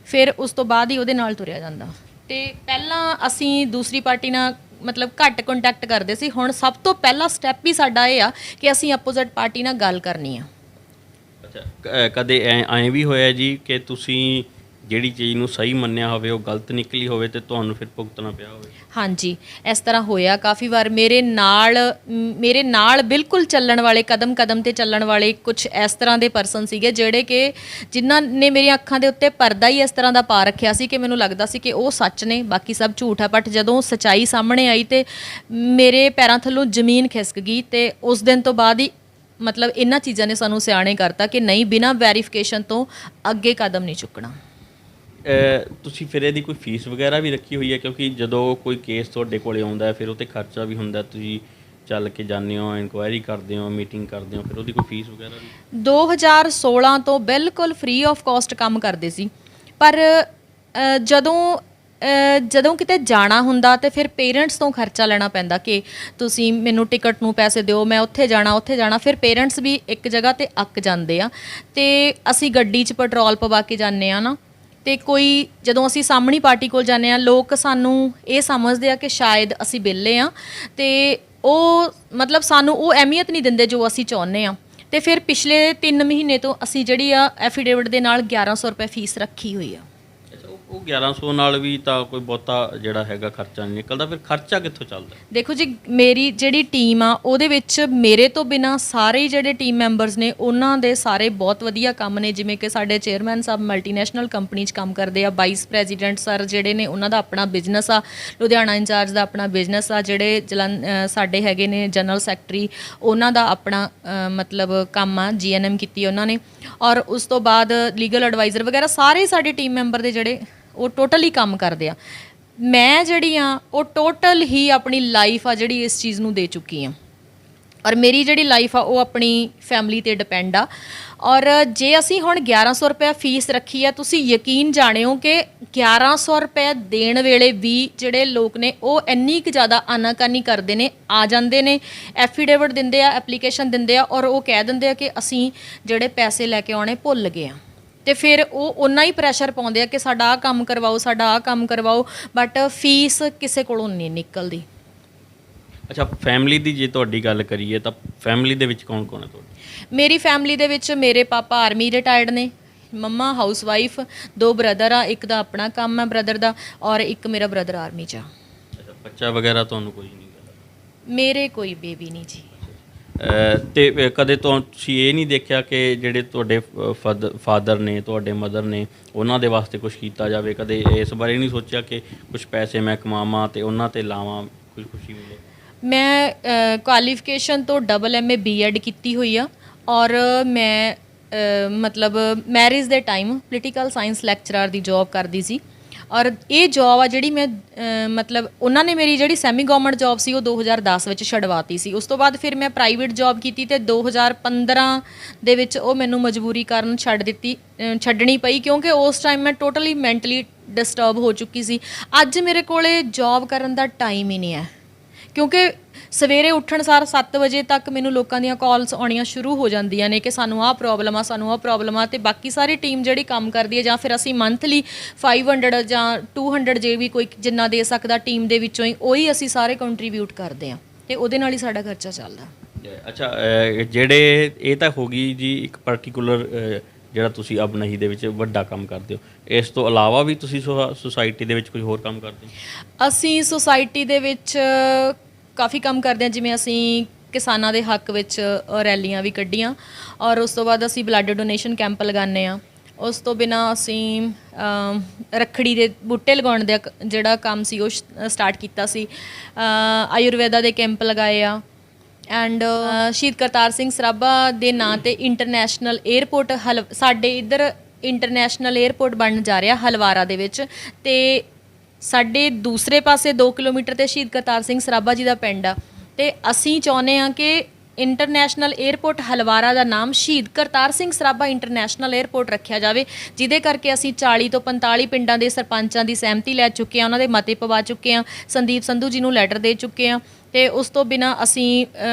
ਫਿਰ ਉਸ ਤੋਂ ਬਾਅਦ ਹੀ ਉਹਦੇ ਨਾਲ ਤੁਰਿਆ ਜਾਂਦਾ। ਅਤੇ ਪਹਿਲਾਂ ਅਸੀਂ ਦੂਸਰੀ ਪਾਰਟੀ ਨਾਲ ਮਤਲਬ ਘੱਟ ਕੰਟੈਕਟ ਕਰਦੇ ਸੀ। ਹੁਣ ਸਭ ਤੋਂ ਪਹਿਲਾ ਸਟੈਪ ਹੀ ਸਾਡਾ ਇਹ ਆ ਕਿ ਅਸੀਂ ਅਪੋਜ਼ਿਟ ਪਾਰਟੀ ਨਾਲ ਗੱਲ ਕਰਨੀ ਆ। ਅੱਛਾ, ਕਦੇ ਐਂ ਵੀ ਹੋਇਆ ਜੀ ਕਿ ਤੁਸੀਂ ਜਿਹੜੀ ਚੀਜ਼ ਨੂੰ ਸਹੀ ਮੰਨਿਆ ਹੋਵੇ ਉਹ ਗਲਤ ਨਿਕਲੀ ਹੋਵੇ ਅਤੇ ਤੁਹਾਨੂੰ ਫਿਰ ਭੁਗਤਣਾ ਪਿਆ ਹੋਵੇ? ਹਾਂਜੀ, ਇਸ ਤਰ੍ਹਾਂ ਹੋਇਆ ਕਾਫੀ ਵਾਰ। ਮੇਰੇ ਨਾਲ ਬਿਲਕੁਲ ਚੱਲਣ ਵਾਲੇ, ਕਦਮ ਤੇ ਚੱਲਣ ਵਾਲੇ ਕੁਝ ਇਸ ਤਰ੍ਹਾਂ ਦੇ ਪਰਸਨ ਸੀਗੇ ਜਿਹੜੇ ਕਿ ਜਿਨ੍ਹਾਂ ਨੇ ਮੇਰੀਆਂ ਅੱਖਾਂ ਦੇ ਉੱਤੇ ਪਰਦਾ ਹੀ ਇਸ ਤਰ੍ਹਾਂ ਦਾ ਪਾ ਰੱਖਿਆ ਸੀ ਕਿ ਮੈਨੂੰ ਲੱਗਦਾ ਸੀ ਕਿ ਉਹ ਸੱਚ ਨੇ, ਬਾਕੀ ਸਭ ਝੂਠ ਆ। ਬਟ ਜਦੋਂ ਸੱਚਾਈ ਸਾਹਮਣੇ ਆਈ ਤੇ ਮੇਰੇ ਪੈਰਾਂ ਥੱਲੋਂ ਜ਼ਮੀਨ ਖਿਸਕ ਗਈ, ਅਤੇ ਉਸ ਦਿਨ ਤੋਂ ਬਾਅਦ ਹੀ ਮਤਲਬ ਇਹਨਾਂ ਚੀਜ਼ਾਂ ਨੇ ਸਾਨੂੰ ਸਿਆਣੇ ਕਰਤਾ ਕਿ ਨਹੀਂ, ਬਿਨਾਂ ਵੈਰੀਫਿਕੇਸ਼ਨ ਤੋਂ ਅੱਗੇ ਕਦਮ ਨਹੀਂ ਚੁੱਕਣਾ। ਤੁਸੀਂ ਫਿਰ ਇਹਦੀ ਕੋਈ ਫੀਸ ਵਗੈਰਾ ਵੀ ਰੱਖੀ ਹੋਈ ਹੈ? ਕਿਉਂਕਿ ਜਦੋਂ ਕੋਈ ਕੇਸ ਤੁਹਾਡੇ ਕੋਲੇ ਆਉਂਦਾ ਫਿਰ ਉਹ 'ਤੇ ਖਰਚਾ ਵੀ ਹੁੰਦਾ, ਤੁਸੀਂ ਚੱਲ ਕੇ ਜਾਂਦੇ ਹੋ, ਇਨਕੁਆਇਰੀ ਕਰਦੇ ਹੋ, ਮੀਟਿੰਗ ਕਰਦੇ ਹੋ, ਫਿਰ ਉਹਦੀ ਕੋਈ ਫੀਸ ਵਗੈਰਾ ਵੀ? 2016 ਤੋਂ ਬਿਲਕੁਲ ਫ੍ਰੀ ਆਫ ਕਾਸਟ ਕੰਮ ਕਰਦੇ ਸੀ, ਪਰ ਜਦੋਂ ਜਦੋਂ ਕਿਤੇ ਜਾਣਾ ਹੁੰਦਾ ਤੇ ਫਿਰ ਪੇਰੈਂਟਸ ਤੋਂ ਖਰਚਾ ਲੈਣਾ ਪੈਂਦਾ ਕਿ ਤੁਸੀਂ ਮੈਨੂੰ ਟਿਕਟ ਨੂੰ ਪੈਸੇ ਦਿਓ, ਮੈਂ ਉੱਥੇ ਜਾਣਾ। ਫਿਰ ਪੇਰੈਂਟਸ ਵੀ ਇੱਕ ਜਗ੍ਹਾ ਤੇ ਅੱਕ ਜਾਂਦੇ ਆ ਤੇ ਅਸੀਂ ਗੱਡੀ 'ਚ ਪੈਟਰੋਲ ਪਵਾ ਕੇ ਜਾਂਦੇ ਆ ਨਾ, ਤੇ ਕੋਈ ਜਦੋਂ ਅਸੀਂ ਸਾਹਮਣੀ ਪਾਰਟੀ ਕੋਲ ਜਾਂਦੇ ਆ, ਲੋਕ ਸਾਨੂੰ ਇਹ ਸਮਝਦੇ ਆ ਕਿ ਸ਼ਾਇਦ ਅਸੀਂ ਵਿਹਲੇ ਆ ਤੇ ਉਹ ਮਤਲਬ ਸਾਨੂੰ ਉਹ ਅਹਿਮੀਅਤ ਨਹੀਂ ਦਿੰਦੇ ਜੋ ਅਸੀਂ ਚਾਹੁੰਦੇ ਆ। ਤੇ ਫਿਰ ਪਿਛਲੇ 3 ਮਹੀਨੇ ਤੋਂ ਅਸੀਂ ਜਿਹੜੀ ਆ ਐਫੀਡੇਵਿਟ ਦੇ ਨਾਲ 1100 ਰੁਪਏ ਫੀਸ ਰੱਖੀ ਹੋਈ ਆ। ਉਹ 1100 ਨਾਲ ਵੀ ਤਾਂ ਕੋਈ ਬਹੁਤਾ ਜਿਹੜਾ ਹੈਗਾ ਖਰਚਾ ਨਹੀਂ ਨਿਕਲਦਾ, ਫਿਰ ਖਰਚਾ ਕਿੱਥੋਂ ਚੱਲਦਾ? ਦੇਖੋ ਜੀ, ਮੇਰੀ ਜਿਹੜੀ ਟੀਮ ਆ ਉਹਦੇ ਵਿੱਚ ਮੇਰੇ ਤੋਂ ਬਿਨਾ ਸਾਰੇ ਜਿਹੜੇ ਟੀਮ ਮੈਂਬਰਸ ਨੇ ਉਹਨਾਂ ਦੇ ਸਾਰੇ ਬਹੁਤ ਵਧੀਆ ਕੰਮ ਨੇ। ਜਿਵੇਂ ਕਿ ਸਾਡੇ ਚੇਅਰਮੈਨ ਸਾਹਿਬ ਮਲਟੀਨੈਸ਼ਨਲ ਕੰਪਨੀ 'ਚ ਕੰਮ ਕਰਦੇ ਆ, ਵਾਈਸ ਪ੍ਰੈਜ਼ੀਡੈਂਟ ਸਰ ਜਿਹੜੇ ਨੇ ਉਹਨਾਂ ਦਾ ਆਪਣਾ ਬਿਜ਼ਨਸ ਆ, ਲੁਧਿਆਣਾ ਇੰਚਾਰਜ ਦਾ ਆਪਣਾ ਬਿਜ਼ਨਸ ਆ, ਜਿਹੜੇ ਸਾਡੇ ਹੈਗੇ ਨੇ ਜਨਰਲ ਸੈਕਟਰੀ ਉਹਨਾਂ ਦਾ ਆਪਣਾ ਮਤਲਬ ਕੰਮ ਆ, GNM ਕੀਤੀ ਉਹਨਾਂ ਨੇ। ਔਰ ਉਸ ਤੋਂ ਬਾਅਦ ਲੀਗਲ ਐਡਵਾਈਜ਼ਰ ਵਗੈਰਾ ਸਾਰੇ ਸਾਡੇ ਟੀਮ ਮੈਂਬਰ ਦੇ ਜਿਹੜੇ ਉਹ ਟੋਟਲੀ ਕੰਮ ਕਰਦੇ ਆ। ਮੈਂ ਜਿਹੜੀ ਆ ਉਹ ਟੋਟਲ ਹੀ ਆਪਣੀ ਲਾਈਫ ਆ ਜਿਹੜੀ ਇਸ ਚੀਜ਼ ਨੂੰ ਦੇ ਚੁੱਕੀ ਆ, ਔਰ ਮੇਰੀ ਜਿਹੜੀ ਲਾਈਫ ਆ ਉਹ ਆਪਣੀ ਫੈਮਿਲੀ 'ਤੇ ਡਿਪੈਂਡ ਆ। ਔਰ ਜੇ ਅਸੀਂ ਹੁਣ 1100 ਰੁਪਏ ਫੀਸ ਰੱਖੀ ਆ, ਤੁਸੀਂ ਯਕੀਨ ਜਾਣਿਓ ਕਿ 1100 ਰੁਪਏ ਦੇਣ ਵੇਲੇ ਵੀ ਜਿਹੜੇ ਲੋਕ ਨੇ ਉਹ ਇੰਨੀ ਕੁ ਜ਼ਿਆਦਾ ਆਨਾਕਾਨੀ ਕਰਦੇ ਨੇ, ਆ ਜਾਂਦੇ ਨੇ, ਐਫੀਡੇਵਿਟ ਦਿੰਦੇ ਆ, ਐਪਲੀਕੇਸ਼ਨ ਦਿੰਦੇ ਆ, ਔਰ ਉਹ ਕਹਿ ਦਿੰਦੇ ਆ ਕਿ ਅਸੀਂ ਜਿਹੜੇ ਪੈਸੇ ਲੈ ਕੇ ਆਉਣੇ ਭੁੱਲ ਗਏ ਆ। ਤੇ ਫਿਰ ਉਹ ਓਨਾ ਹੀ ਪ੍ਰੈਸ਼ਰ ਪਾਉਂਦੇ ਆ ਕਿ ਸਾਡਾ ਆਹ ਕੰਮ ਕਰਵਾਓ, ਬਟ ਫੀਸ ਕਿਸੇ ਕੋਲੋਂ ਨਹੀਂ ਨਿਕਲਦੀ। ਅੱਛਾ, ਫੈਮਿਲੀ ਦੀ ਜੇ ਤੁਹਾਡੀ ਗੱਲ ਕਰੀਏ ਤਾਂ ਫੈਮਿਲੀ ਦੇ ਵਿੱਚ ਕੌਣ ਕੌਣ ਹੈ ਤੁਹਾਡੀ? ਮੇਰੀ ਫੈਮਿਲੀ ਦੇ ਵਿੱਚ ਮੇਰੇ ਪਾਪਾ ਆਰਮੀ ਰਿਟਾਇਰਡ ਨੇ, ਮੰਮਾ ਹਾਊਸ ਵਾਈਫ, 2 ਬ੍ਰਦਰ ਆ, ਇੱਕ ਦਾ ਆਪਣਾ ਕੰਮ ਹੈ ਬ੍ਰਦਰ ਦਾ, ਔਰ ਇੱਕ ਮੇਰਾ ਬ੍ਰਦਰ ਆਰਮੀ 'ਚ ਆ। ਅੱਛਾ, ਬੱਚਾ ਵਗੈਰਾ ਤੁਹਾਨੂੰ ਕੋਈ ਨਹੀਂ ਗਾ? ਮੇਰੇ ਕੋਈ ਬੇਬੀ ਨਹੀਂ ਜੀ। ਤੇ ਕਦੇ ਤੁਸੀਂ ਇਹ ਨਹੀਂ ਦੇਖਿਆ ਕਿ ਜਿਹੜੇ ਤੁਹਾਡੇ ਫਾਦਰ ਨੇ, ਤੁਹਾਡੇ ਮਦਰ ਨੇ, ਉਹਨਾਂ ਦੇ ਵਾਸਤੇ ਕੁਝ ਕੀਤਾ ਜਾਵੇ? ਕਦੇ ਇਸ ਬਾਰੇ ਨਹੀਂ ਸੋਚਿਆ ਕਿ ਕੁਝ ਪੈਸੇ ਮੈਂ ਕਮਾਵਾਂ ਤੇ ਉਹਨਾਂ 'ਤੇ ਲਾਵਾਂ, ਕੁਝ ਖੁਸ਼ੀ ਮਿਲੇ? ਮੈਂ ਕੁਆਲੀਫਿਕੇਸ਼ਨ ਤੋਂ MA B.Ed ਕੀਤੀ ਹੋਈ ਆ, ਔਰ ਮੈਂ ਮਤਲਬ ਮੈਰਿਜ ਦੇ ਟਾਈਮ ਪੋਲੀਟੀਕਲ ਸਾਇੰਸ ਲੈਕਚਰਰ ਦੀ ਜੌਬ ਕਰਦੀ ਸੀ। ਔਰ ਇਹ ਜੌਬ ਆ ਜਿਹੜੀ ਮੈਂ ਮਤਲਬ ਉਹਨਾਂ ਨੇ ਮੇਰੀ ਜਿਹੜੀ ਸੈਮੀ ਗਵਰਨਮੈਂਟ ਜੌਬ ਸੀ ਉਹ 2010 ਵਿੱਚ ਛਡਵਾਤੀ ਸੀ। ਉਸ ਤੋਂ ਬਾਅਦ ਫਿਰ ਮੈਂ ਪ੍ਰਾਈਵੇਟ ਜੌਬ ਕੀਤੀ ਤੇ 2015 ਦੇ ਵਿੱਚ ਉਹ ਮੈਨੂੰ ਮਜਬੂਰੀ ਕਾਰਨ ਛੱਡਣੀ ਪਈ, ਕਿਉਂਕਿ ਉਸ ਟਾਈਮ ਮੈਂ ਟੋਟਲੀ ਮੈਂਟਲੀ ਡਿਸਟਰਬ ਹੋ ਚੁੱਕੀ ਸੀ। ਅੱਜ ਮੇਰੇ ਕੋਲੇ ਜੌਬ ਕਰਨ ਦਾ ਟਾਈਮ ਹੀ ਨਹੀਂ ਹੈ, ਕਿਉਂਕਿ ਸਵੇਰੇ ਉੱਠਣ ਸਾਰ 7 ਵਜੇ ਤੱਕ ਮੈਨੂੰ ਲੋਕਾਂ ਦੀਆਂ ਕਾਲਸ ਆਉਣੀਆਂ ਸ਼ੁਰੂ ਹੋ ਜਾਂਦੀਆਂ ਨੇ ਕਿ ਸਾਨੂੰ ਆਹ ਪ੍ਰੋਬਲਮ ਆ, ਤੇ ਬਾਕੀ ਸਾਰੀ ਟੀਮ ਜਿਹੜੀ ਕੰਮ ਕਰਦੀ ਹੈ, ਜਾਂ ਫਿਰ ਅਸੀਂ ਮੰਥਲੀ 500 ਜਾਂ 200 ਜੇ ਵੀ ਕੋਈ ਜਿੰਨਾ ਦੇ ਸਕਦਾ ਟੀਮ ਦੇ ਵਿੱਚੋਂ ਹੀ ਉਹੀ ਅਸੀਂ ਸਾਰੇ ਕੰਟਰੀਬਿਊਟ ਕਰਦੇ ਹਾਂ, ਤੇ ਉਹਦੇ ਨਾਲ ਹੀ ਸਾਡਾ ਖਰਚਾ ਚੱਲਦਾ। ਅੱਛਾ, ਜਿਹੜੇ ਇਹ ਤਾਂ ਹੋ ਗਈ ਜੀ ਇੱਕ ਪਾਰਟਿਕੂਲਰ ਜਿਹੜਾ ਤੁਸੀਂ ਅਬਨਹੀ ਦੇ ਵਿੱਚ ਵੱਡਾ ਕੰਮ ਕਰਦੇ ਹੋ, ਇਸ ਤੋਂ ਇਲਾਵਾ ਵੀ ਤੁਸੀਂ ਸੁਸਾਇਟੀ ਦੇ ਵਿੱਚ ਕੋਈ ਹੋਰ ਕੰਮ ਕਰਦੇ ਹੋ? ਅਸੀਂ ਸੁਸਾਇਟੀ ਦੇ ਵਿੱਚ ਕਾਫੀ ਕੰਮ ਕਰਦੇ ਹਾਂ, ਜਿਵੇਂ ਅਸੀਂ ਕਿਸਾਨਾਂ ਦੇ ਹੱਕ ਵਿੱਚ ਰੈਲੀਆਂ ਵੀ ਕੱਢੀਆਂ, ਔਰ ਉਸ ਤੋਂ ਬਾਅਦ ਅਸੀਂ ਬਲੱਡ ਡੋਨੇਸ਼ਨ ਕੈਂਪ ਲਗਾਉਂਦੇ ਹਾਂ। ਉਸ ਤੋਂ ਬਿਨਾਂ ਅਸੀਂ ਰੱਖੜੀ ਦੇ ਬੂਟੇ ਲਗਾਉਣ ਦਾ ਜਿਹੜਾ ਕੰਮ ਸੀ ਉਹ ਸਟਾਰਟ ਕੀਤਾ ਸੀ। ਆਯੁਰਵੇਦਾ ਦੇ ਕੈਂਪ ਲਗਾਏ ਆ, ਐਂਡ ਸ਼ਹੀਦ ਕਰਤਾਰ ਸਿੰਘ ਸਰਾਭਾ ਦੇ ਨਾਂ 'ਤੇ ਇੰਟਰਨੈਸ਼ਨਲ ਏਅਰਪੋਰਟ ਸਾਡੇ ਇੱਧਰ ਇੰਟਰਨੈਸ਼ਨਲ ਏਅਰਪੋਰਟ ਬਣਨ ਜਾ ਰਿਹਾ ਹਲਵਾਰਾ ਦੇ ਵਿੱਚ, ਤੇ ਸਾਡੇ ਦੂਸਰੇ ਪਾਸੇ 2 ਕਿਲੋਮੀਟਰ 'ਤੇ ਸ਼ਹੀਦ ਕਰਤਾਰ ਸਿੰਘ ਸਰਾਭਾ ਜੀ ਦਾ ਪਿੰਡ ਆ, ਤੇ ਅਸੀਂ ਚਾਹੁੰਦੇ ਹਾਂ ਕਿ ਇੰਟਰਨੈਸ਼ਨਲ ਏਅਰਪੋਰਟ ਹਲਵਾਰਾ ਦਾ ਨਾਮ ਸ਼ਹੀਦ ਕਰਤਾਰ ਸਿੰਘ ਸਰਾਭਾ ਇੰਟਰਨੈਸ਼ਨਲ ਏਅਰਪੋਰਟ ਰੱਖਿਆ ਜਾਵੇ, ਜਿਹਦੇ ਕਰਕੇ ਅਸੀਂ 40 ਤੋਂ 45 ਪਿੰਡਾਂ ਦੇ ਸਰਪੰਚਾਂ ਦੀ ਸਹਿਮਤੀ ਲੈ ਚੁੱਕੇ ਹਾਂ, ਉਹਨਾਂ ਦੇ ਮਤੇ ਪਵਾ ਚੁੱਕੇ ਹਾਂ, ਸੰਦੀਪ ਸੰਧੂ ਜੀ ਨੂੰ ਲੈਟਰ ਦੇ ਚੁੱਕੇ ਹਾਂ, ਤੇ ਉਸ ਤੋਂ ਬਿਨਾਂ ਅਸੀਂ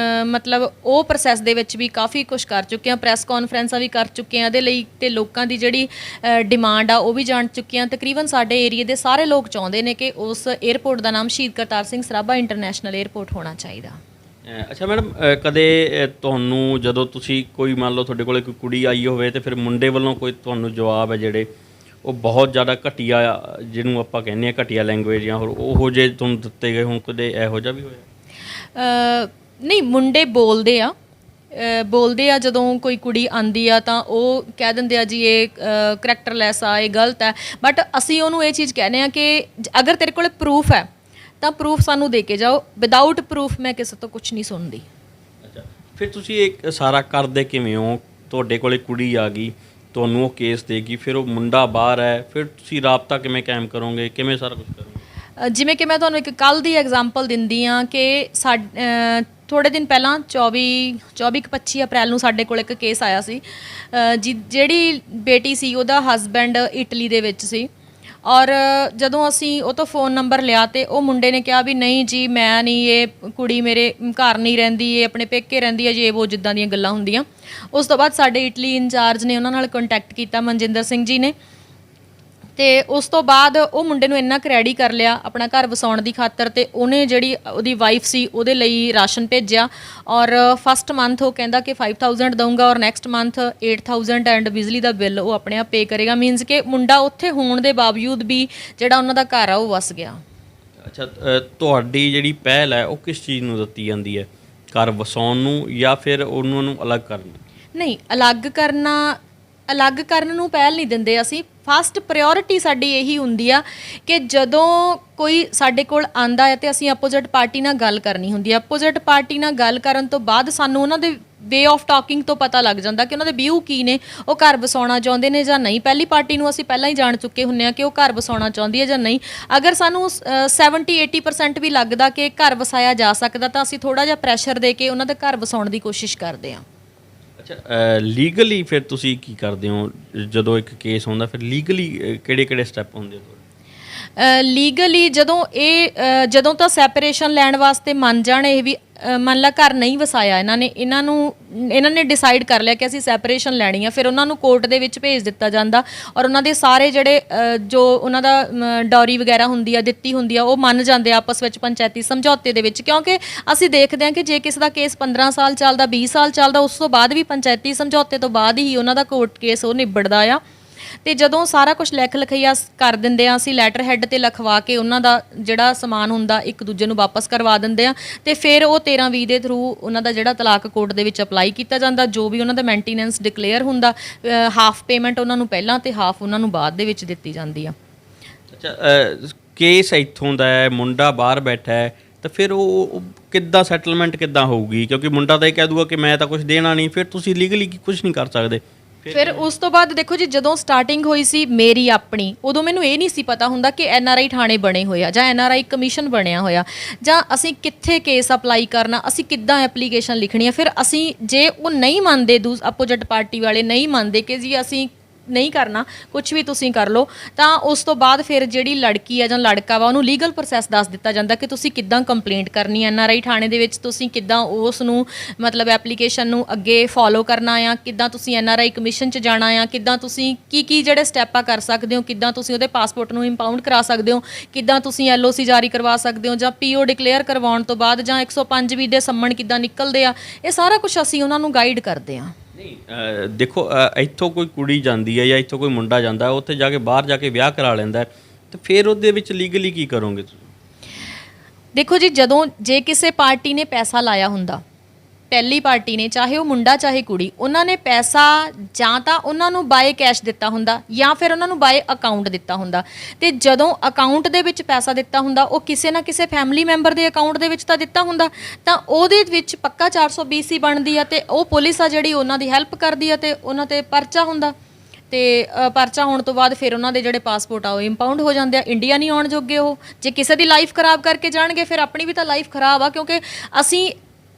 ਮਤਲਬ ਉਹ ਪ੍ਰੋਸੈਸ ਦੇ ਵਿੱਚ ਵੀ ਕਾਫੀ ਕੁਝ ਕਰ ਚੁੱਕੇ ਹਾਂ, ਪ੍ਰੈਸ ਕਾਨਫਰੰਸਾਂ ਵੀ ਕਰ ਚੁੱਕੇ ਹਾਂ ਇਹਦੇ ਲਈ, ਤੇ ਲੋਕਾਂ ਦੀ ਜਿਹੜੀ ਡਿਮਾਂਡ ਆ ਉਹ ਵੀ ਜਾਣ ਚੁੱਕੇ ਹਾਂ। ਤਕਰੀਬਨ ਸਾਡੇ ਏਰੀਏ ਦੇ ਸਾਰੇ ਲੋਕ ਚਾਹੁੰਦੇ ਨੇ ਕਿ ਉਸ ਏਅਰਪੋਰਟ ਦਾ ਨਾਮ ਸ਼ਹੀਦ ਕਰਤਾਰ ਸਿੰਘ ਸਰਾਭਾ ਇੰਟਰਨੈਸ਼ਨਲ ਏਅਰਪੋਰਟ ਹੋਣਾ ਚਾਹੀਦਾ। ਅੱਛਾ ਮੈਡਮ, ਕਦੇ ਤੁਹਾਨੂੰ ਜਦੋਂ ਤੁਸੀਂ ਕੋਈ ਮੰਨ ਲਓ ਤੁਹਾਡੇ ਕੋਲ ਕੋਈ ਕੁੜੀ ਆਈ ਹੋਵੇ ਤੇ ਫਿਰ ਮੁੰਡੇ ਵੱਲੋਂ ਕੋਈ ਤੁਹਾਨੂੰ ਜਵਾਬ ਹੈ ਜਿਹੜੇ ਉਹ ਬਹੁਤ ਜ਼ਿਆਦਾ ਘਟੀਆ, ਜਿਹਨੂੰ ਆਪਾਂ ਕਹਿੰਦੇ ਹਾਂ ਘਟੀਆ ਲੈਂਗੁਏਜ ਜਾਂ ਹੋਰ ਉਹੋ ਜਿਹੇ ਤੁਹਾਨੂੰ ਦਿੱਤੇ ਗਏ ਹੋਣ, ਕਦੇ ਇਹੋ ਜਿਹਾ ਵੀ ਹੋਇਆ? ਨਹੀਂ, ਮੁੰਡੇ ਬੋਲਦੇ ਆ ਜਦੋਂ ਕੋਈ ਕੁੜੀ ਆਂਦੀ ਆ ਤਾਂ ਉਹ ਕਹਿ ਦਿੰਦੇ ਆ ਜੀ ਇਹ ਕਰੈਕਟਰਲੈਸ ਆ, ਇਹ ਗਲਤ ਹੈ, ਬਟ ਅਸੀਂ ਉਹਨੂੰ ਇਹ ਚੀਜ਼ ਕਹਿੰਦੇ ਆ ਕਿ ਅਗਰ ਤੇਰੇ ਕੋਲ ਪ੍ਰੂਫ ਹੈ ਤਾਂ ਪ੍ਰੂਫ ਸਾਨੂੰ ਦੇ ਕੇ ਜਾਓ, ਵਿਦਆਊਟ ਪ੍ਰੂਫ ਮੈਂ ਕਿਸੇ ਤੋਂ ਕੁਝ ਨਹੀਂ ਸੁਣਦੀ। ਅੱਛਾ, ਫਿਰ ਤੁਸੀਂ ਇਹ ਸਾਰਾ ਕਰਦੇ ਕਿਵੇਂ ਹੋ? ਤੁਹਾਡੇ ਕੋਲੇ ਕੁੜੀ ਆ ਗਈ, ਤੁਹਾਨੂੰ ਉਹ ਕੇਸ ਦੇਗੀ, ਫਿਰ ਉਹ ਮੁੰਡਾ ਬਾਹਰ ਹੈ, ਫਿਰ ਤੁਸੀਂ ਰਾਬਤਾ ਕਿਵੇਂ ਕਾਇਮ ਕਰੋਗੇ, ਕਿਵੇਂ ਸਾਰਾ ਕੁਝ ਕਰੋਗੇ? ਜਿਵੇਂ ਕਿ ਮੈਂ ਤੁਹਾਨੂੰ ਇੱਕ ਕੱਲ੍ਹ ਦੀ ਐਗਜ਼ਾਮਪਲ ਦਿੰਦੀ ਹਾਂ ਕਿ ਥੋੜ੍ਹੇ ਦਿਨ ਪਹਿਲਾਂ 25 ਅਪ੍ਰੈਲ ਨੂੰ ਸਾਡੇ ਕੋਲ ਇੱਕ ਕੇਸ ਆਇਆ ਸੀ, ਜਿਹੜੀ ਬੇਟੀ ਸੀ ਉਹਦਾ ਹਸਬੈਂਡ ਇਟਲੀ ਦੇ ਵਿੱਚ ਸੀ, ਔਰ ਜਦੋਂ ਅਸੀਂ ਉਹ ਤੋਂ ਫ਼ੋਨ ਨੰਬਰ ਲਿਆ ਤੇ ਉਹ ਮੁੰਡੇ ਨੇ ਕਿਹਾ ਵੀ ਨਹੀਂ ਜੀ ਮੈਂ ਨਹੀਂ, ਇਹ ਕੁੜੀ ਮੇਰੇ ਘਰ ਨਹੀਂ ਰਹਿੰਦੀ, ਇਹ ਆਪਣੇ ਪੇਕੇ ਰਹਿੰਦੀ ਹੈ ਜੀ, ਇਹ ਉਹ ਜਿੱਦਾਂ ਦੀਆਂ ਗੱਲਾਂ ਹੁੰਦੀਆਂ। ਉਸ ਤੋਂ ਬਾਅਦ ਸਾਡੇ ਇਟਲੀ ਇੰਚਾਰਜ ਨੇ ਉਹਨਾਂ ਨਾਲ ਕੰਟੈਕਟ ਕੀਤਾ, ਮਨਜਿੰਦਰ ਸਿੰਘ ਜੀ ਨੇ, ਤੇ ਉਸ ਤੋਂ ਬਾਅਦ ਉਹ ਮੁੰਡੇ ਨੂੰ ਇੰਨਾ ਕੁ ਰੈਡੀ ਕਰ ਲਿਆ ਆਪਣਾ ਘਰ ਵਸਾਉਣ ਦੀ ਖਾਤਰ, ਤੇ ਉਹਨੇ ਜਿਹੜੀ ਉਹਦੀ ਵਾਈਫ ਸੀ ਉਹਦੇ ਲਈ ਰਾਸ਼ਨ ਭੇਜਿਆ। ਔਰ ਫਸਟ ਮੰਥ ਉਹ ਕਹਿੰਦਾ ਕਿ 5000 ਦਊਂਗਾ ਔਰ ਨੈਕਸਟ ਮੰਥ 8000 ਐਂਡ ਬਿਜਲੀ ਦਾ ਬਿੱਲ ਉਹ ਆਪਣੇ ਆਪ ਪੇ ਕਰੇਗਾ। ਮੀਨਸ ਕਿ ਮੁੰਡਾ ਉੱਥੇ ਹੋਣ ਦੇ ਬਾਵਜੂਦ ਵੀ ਜਿਹੜਾ ਉਹਨਾਂ ਦਾ ਘਰ ਆ ਉਹ ਵਸ ਗਿਆ। ਅੱਛਾ, ਤੁਹਾਡੀ ਜਿਹੜੀ ਪਹਿਲ ਹੈ ਉਹ ਕਿਸ ਚੀਜ਼ ਨੂੰ ਦਿੱਤੀ ਜਾਂਦੀ ਹੈ, ਘਰ ਵਸਾਉਣ ਨੂੰ ਜਾਂ ਫਿਰ ਉਹਨਾਂ ਨੂੰ ਅਲੱਗ ਕਰਨ? ਨਹੀਂ, ਅਲੱਗ ਕਰਨ ਨੂੰ ਪਹਿਲ ਨਹੀਂ ਦਿੰਦੇ ਅਸੀਂ। ਫਸਟ ਪ੍ਰਾਇੋਰਟੀ ਸਾਡੀ ਇਹੀ ਹੁੰਦੀ ਆ ਕਿ ਜਦੋਂ ਕੋਈ ਸਾਡੇ ਕੋਲ ਆਂਦਾ ਹੈ ਤੇ ਅਸੀਂ ਆਪੋਜ਼ਿਟ ਪਾਰਟੀ ਨਾਲ ਗੱਲ ਕਰਨੀ ਹੁੰਦੀ ਹੈ। ਆਪੋਜ਼ਿਟ ਪਾਰਟੀ ਨਾਲ ਗੱਲ ਕਰਨ ਤੋਂ ਬਾਅਦ ਸਾਨੂੰ ਉਹਨਾਂ ਦੇ ਵੇ ਆਫ ਟਾਕਿੰਗ ਤੋਂ ਪਤਾ ਲੱਗ ਜਾਂਦਾ ਕਿ ਉਹਨਾਂ ਦੇ ਵਿਊ ਕੀ ਨੇ, ਉਹ ਘਰ ਵਸਾਉਣਾ ਚਾਹੁੰਦੇ ਨੇ ਜਾਂ ਨਹੀਂ। ਪਹਿਲੀ ਪਾਰਟੀ ਨੂੰ ਅਸੀਂ ਪਹਿਲਾਂ ਹੀ ਜਾਣ ਚੁੱਕੇ ਹੁੰਦੇ ਹਾਂ ਕਿ ਉਹ ਘਰ ਵਸਾਉਣਾ ਚਾਹੁੰਦੀ ਹੈ ਜਾਂ ਨਹੀਂ। ਅਗਰ ਸਾਨੂੰ 70-80% ਵੀ ਲੱਗਦਾ ਕਿ ਘਰ ਵਸਾਇਆ ਜਾ ਸਕਦਾ ਤਾਂ ਅਸੀਂ ਥੋੜ੍ਹਾ ਜਿਹਾ ਪ੍ਰੈਸ਼ਰ ਦੇ ਕੇ ਉਹਨਾਂ ਦੇ ਘਰ ਵਸਾਉਣ ਦੀ ਕੋਸ਼ਿਸ਼ ਕਰਦੇ ਹਾਂ। ਅੱਛਾ, ਲੀਗਲੀ ਫਿਰ ਤੁਸੀਂ ਕੀ ਕਰਦੇ ਹੋ ਜਦੋਂ ਇੱਕ ਕੇਸ ਹੁੰਦਾ? ਫਿਰ ਲੀਗਲੀ ਕਿਹੜੇ ਸਟੈਪ ਹੁੰਦੇ ਤੁਹਾਡੇ? ਲੀਗਲੀ ਜਦੋਂ ਤਾਂ ਸੈਪਰੇਸ਼ਨ ਲੈਣ ਵਾਸਤੇ ਮੰਨ ਜਾਣ, ਇਹ ਵੀ ਮੰਨ ਲਾ ਘਰ ਨਹੀਂ ਵਸਾਇਆ ਇਹਨਾਂ ਨੇ ਡਿਸਾਈਡ ਕਰ ਲਿਆ ਕਿ ਅਸੀਂ ਸੈਪਰੇਸ਼ਨ ਲੈਣੀ ਆ, ਫਿਰ ਉਹਨਾਂ ਨੂੰ ਕੋਰਟ ਦੇ ਵਿੱਚ ਭੇਜ ਦਿੱਤਾ ਜਾਂਦਾ ਔਰ ਉਹਨਾਂ ਦੇ ਸਾਰੇ ਜਿਹੜੇ ਜੋ ਉਹਨਾਂ ਦਾ ਡੌਰੀ ਵਗੈਰਾ ਹੁੰਦੀ ਆ, ਦਿੱਤੀ ਹੁੰਦੀ ਆ, ਉਹ ਮੰਨ ਜਾਂਦੇ ਆ ਆਪਸ ਵਿੱਚ ਪੰਚਾਇਤੀ ਸਮਝੌਤੇ ਦੇ ਵਿੱਚ। ਕਿਉਂਕਿ ਅਸੀਂ ਦੇਖਦੇ ਹਾਂ ਕਿ ਜੇ ਕਿਸੇ ਦਾ ਕੇਸ 15 ਸਾਲ ਚੱਲਦਾ, 20 ਸਾਲ ਚੱਲਦਾ, ਉਸ ਤੋਂ ਬਾਅਦ ਵੀ ਪੰਚਾਇਤੀ ਸਮਝੌਤੇ ਤੋਂ ਬਾਅਦ ਹੀ ਉਹਨਾਂ ਦਾ ਕੋਰਟ ਕੇਸ ਉਹ ਨਿਬੜਦਾ ਆ। ਤੇ ਜਦੋਂ ਸਾਰਾ ਕੁਝ ਲਿਖ ਲਿਖਾਈਆ ਕਰ ਦਿੰਦੇ ਆ ਅਸੀਂ, ਲੈਟਰ ਹੈਡ ਤੇ ਲਿਖਵਾ ਕੇ ਉਹਨਾਂ ਦਾ ਜਿਹੜਾ ਸਮਾਨ ਹੁੰਦਾ ਇੱਕ ਦੂਜੇ ਨੂੰ ਵਾਪਸ ਕਰਵਾ ਦਿੰਦੇ ਆ, ਤੇ ਫਿਰ ਉਹ 13-20 ਦੇ ਥਰੂ ਉਹਨਾਂ ਦਾ ਜਿਹੜਾ ਤਲਾਕ ਕੋਰਟ ਦੇ ਵਿੱਚ ਅਪਲਾਈ ਕੀਤਾ ਜਾਂਦਾ। ਜੋ ਵੀ ਉਹਨਾਂ ਦਾ ਮੇਨਟੇਨੈਂਸ ਡਿਕਲੇਅਰ ਹੁੰਦਾ, ਹਾਫ ਪੇਮੈਂਟ ਉਹਨਾਂ ਨੂੰ ਪਹਿਲਾਂ ਤੇ ਹਾਫ ਉਹਨਾਂ ਨੂੰ ਬਾਅਦ ਦੇ ਵਿੱਚ ਦਿੱਤੀ ਜਾਂਦੀ ਆ। ਅੱਛਾ, ਕੇਸ ਇੱਥੋਂ ਦਾ ਹੈ, ਮੁੰਡਾ ਬਾਹਰ ਬੈਠਾ ਹੈ, ਤਾਂ ਫਿਰ ਉਹ ਕਿੱਦਾਂ ਸੈਟਲਮੈਂਟ ਕਿੱਦਾਂ ਹੋਊਗੀ? ਕਿਉਂਕਿ ਮੁੰਡਾ ਤਾਂ ਇਹ ਕਹਿ ਦੂਗਾ ਕਿ ਮੈਂ ਤਾਂ ਕੁਝ ਦੇਣਾ ਨਹੀਂ, ਫਿਰ ਤੁਸੀਂ ਲੀਗਲੀ ਕੁਝ ਨਹੀਂ ਕਰ ਸਕਦੇ। ਫਿਰ ਉਸ ਤੋਂ ਬਾਅਦ ਦੇਖੋ ਜੀ, ਜਦੋਂ ਸਟਾਰਟਿੰਗ ਹੋਈ ਸੀ ਮੇਰੀ ਆਪਣੀ, ਉਦੋਂ ਮੈਨੂੰ ਇਹ ਨਹੀਂ ਸੀ ਪਤਾ ਹੁੰਦਾ ਕਿ NRI ਥਾਣੇ ਬਣੇ ਹੋਏ ਆ ਜਾਂ NRI ਕਮਿਸ਼ਨ ਬਣਿਆ ਹੋਇਆ, ਜਾਂ ਅਸੀਂ ਕਿੱਥੇ ਕੇਸ ਅਪਲਾਈ ਕਰਨਾ, ਅਸੀਂ ਕਿੱਦਾਂ ਐਪਲੀਕੇਸ਼ਨ ਲਿਖਣੀ ਹੈ। ਫਿਰ ਅਸੀਂ ਜੇ ਉਹ ਨਹੀਂ ਮੰਨਦੇ, ਆਪੋਜ਼ਿਟ ਪਾਰਟੀ ਵਾਲੇ ਨਹੀਂ ਮੰਨਦੇ ਕਿ ਜੀ ਅਸੀਂ ਨਹੀਂ ਕਰਨਾ, ਕੁਝ ਵੀ ਤੁਸੀਂ ਕਰ ਲਓ, ਤਾਂ ਉਸ ਤੋਂ ਬਾਅਦ ਫਿਰ ਜਿਹੜੀ ਲੜਕੀ ਆ ਜਾਂ ਲੜਕਾ ਵਾ ਉਹਨੂੰ ਲੀਗਲ ਪ੍ਰੋਸੈਸ ਦੱਸ ਦਿੱਤਾ ਜਾਂਦਾ ਕਿ ਤੁਸੀਂ ਕਿੱਦਾਂ ਕੰਪਲੇਂਟ ਕਰਨੀ ਹੈ NRI ਥਾਣੇ ਦੇ ਵਿੱਚ, ਤੁਸੀਂ ਕਿੱਦਾਂ ਉਸ ਨੂੰ ਮਤਲਬ ਐਪਲੀਕੇਸ਼ਨ ਨੂੰ ਅੱਗੇ ਫੋਲੋ ਕਰਨਾ ਆ, ਕਿੱਦਾਂ ਤੁਸੀਂ NRI ਕਮਿਸ਼ਨ 'ਚ ਜਾਣਾ ਆ, ਕਿੱਦਾਂ ਤੁਸੀਂ ਕੀ ਜਿਹੜੇ ਸਟੈਪ ਆ ਕਰ ਸਕਦੇ ਹੋ, ਕਿੱਦਾਂ ਤੁਸੀਂ ਉਹਦੇ ਪਾਸਪੋਰਟ ਨੂੰ ਇੰਪਾਊਂਡ ਕਰਾ ਸਕਦੇ ਹੋ, ਕਿੱਦਾਂ ਤੁਸੀਂ LOC ਜਾਰੀ ਕਰਵਾ ਸਕਦੇ ਹੋ, ਜਾਂ PO ਡਿਕਲੇਅਰ ਕਰਵਾਉਣ ਤੋਂ ਬਾਅਦ ਜਾਂ 105 ਦੇ ਸੰਮਣ ਕਿੱਦਾਂ ਨਿਕਲਦੇ ਆ। ਇਹ ਸਾਰਾ ਕੁਝ ਅਸੀਂ ਉਹਨਾਂ ਨੂੰ ਗਾਈਡ ਕਰਦੇ ਹਾਂ। ਨਹੀਂ, ਦੇਖੋ, ਇੱਥੋਂ ਕੋਈ ਕੁੜੀ ਜਾਂਦੀ ਹੈ ਜਾਂ ਇੱਥੋਂ ਕੋਈ ਮੁੰਡਾ ਜਾਂਦਾ, ਉੱਥੇ ਜਾ ਕੇ ਬਾਹਰ ਜਾ ਕੇ ਵਿਆਹ ਕਰਾ ਲੈਂਦਾ, ਤੇ ਫਿਰ ਉਹਦੇ ਵਿੱਚ ਲੀਗਲੀ ਕੀ ਕਰੋਗੇ ਤੁਸੀਂ? ਦੇਖੋ ਜੀ, ਜੇ ਕਿਸੇ ਪਾਰਟੀ ਨੇ ਪੈਸਾ ਲਾਇਆ ਹੁੰਦਾ, ਪਹਿਲੀ ਪਾਰਟੀ ਨੇ, ਚਾਹੇ ਉਹ ਮੁੰਡਾ ਚਾਹੇ ਕੁੜੀ, ਉਹਨਾਂ ਨੇ ਪੈਸਾ ਜਾਂ ਤਾਂ ਉਹਨਾਂ ਨੂੰ ਬਾਏ ਕੈਸ਼ ਦਿੱਤਾ ਹੁੰਦਾ ਜਾਂ ਫਿਰ ਉਹਨਾਂ ਨੂੰ ਬਾਏ ਅਕਾਊਂਟ ਦਿੱਤਾ ਹੁੰਦਾ। ਤੇ ਜਦੋਂ ਅਕਾਊਂਟ ਦੇ ਵਿੱਚ ਪੈਸਾ ਦਿੱਤਾ ਹੁੰਦਾ, ਉਹ ਕਿਸੇ ਨਾ ਕਿਸੇ ਫੈਮਿਲੀ ਮੈਂਬਰ ਦੇ ਅਕਾਊਂਟ ਦੇ ਵਿੱਚ ਤਾਂ ਦਿੱਤਾ ਹੁੰਦਾ, ਤਾਂ ਉਹਦੇ ਵਿੱਚ ਪੱਕਾ 420C ਬਣਦੀ ਆ, ਤੇ ਉਹ ਪੁਲਿਸ ਆ ਜਿਹੜੀ ਉਹਨਾਂ ਦੀ ਹੈਲਪ ਕਰਦੀ ਆ, ਤੇ ਉਹਨਾਂ ਤੇ ਪਰਚਾ ਹੁੰਦਾ। ਤੇ ਪਰਚਾ ਹੋਣ ਤੋਂ ਬਾਅਦ ਫਿਰ ਉਹਨਾਂ ਦੇ ਜਿਹੜੇ ਪਾਸਪੋਰਟ ਆ ਉਹ ਇੰਪਾਊਂਡ ਹੋ ਜਾਂਦੇ ਆ, ਇੰਡੀਆ ਨਹੀਂ ਆਉਣ ਜੋਗੇ ਉਹ। ਜੇ ਕਿਸੇ ਦੀ ਲਾਈਫ ਖਰਾਬ ਕਰਕੇ ਜਾਣਗੇ, ਫਿਰ ਆਪਣੀ ਵੀ ਤਾਂ ਲਾਈਫ ਖਰਾਬ ਆ, ਕਿਉਂਕਿ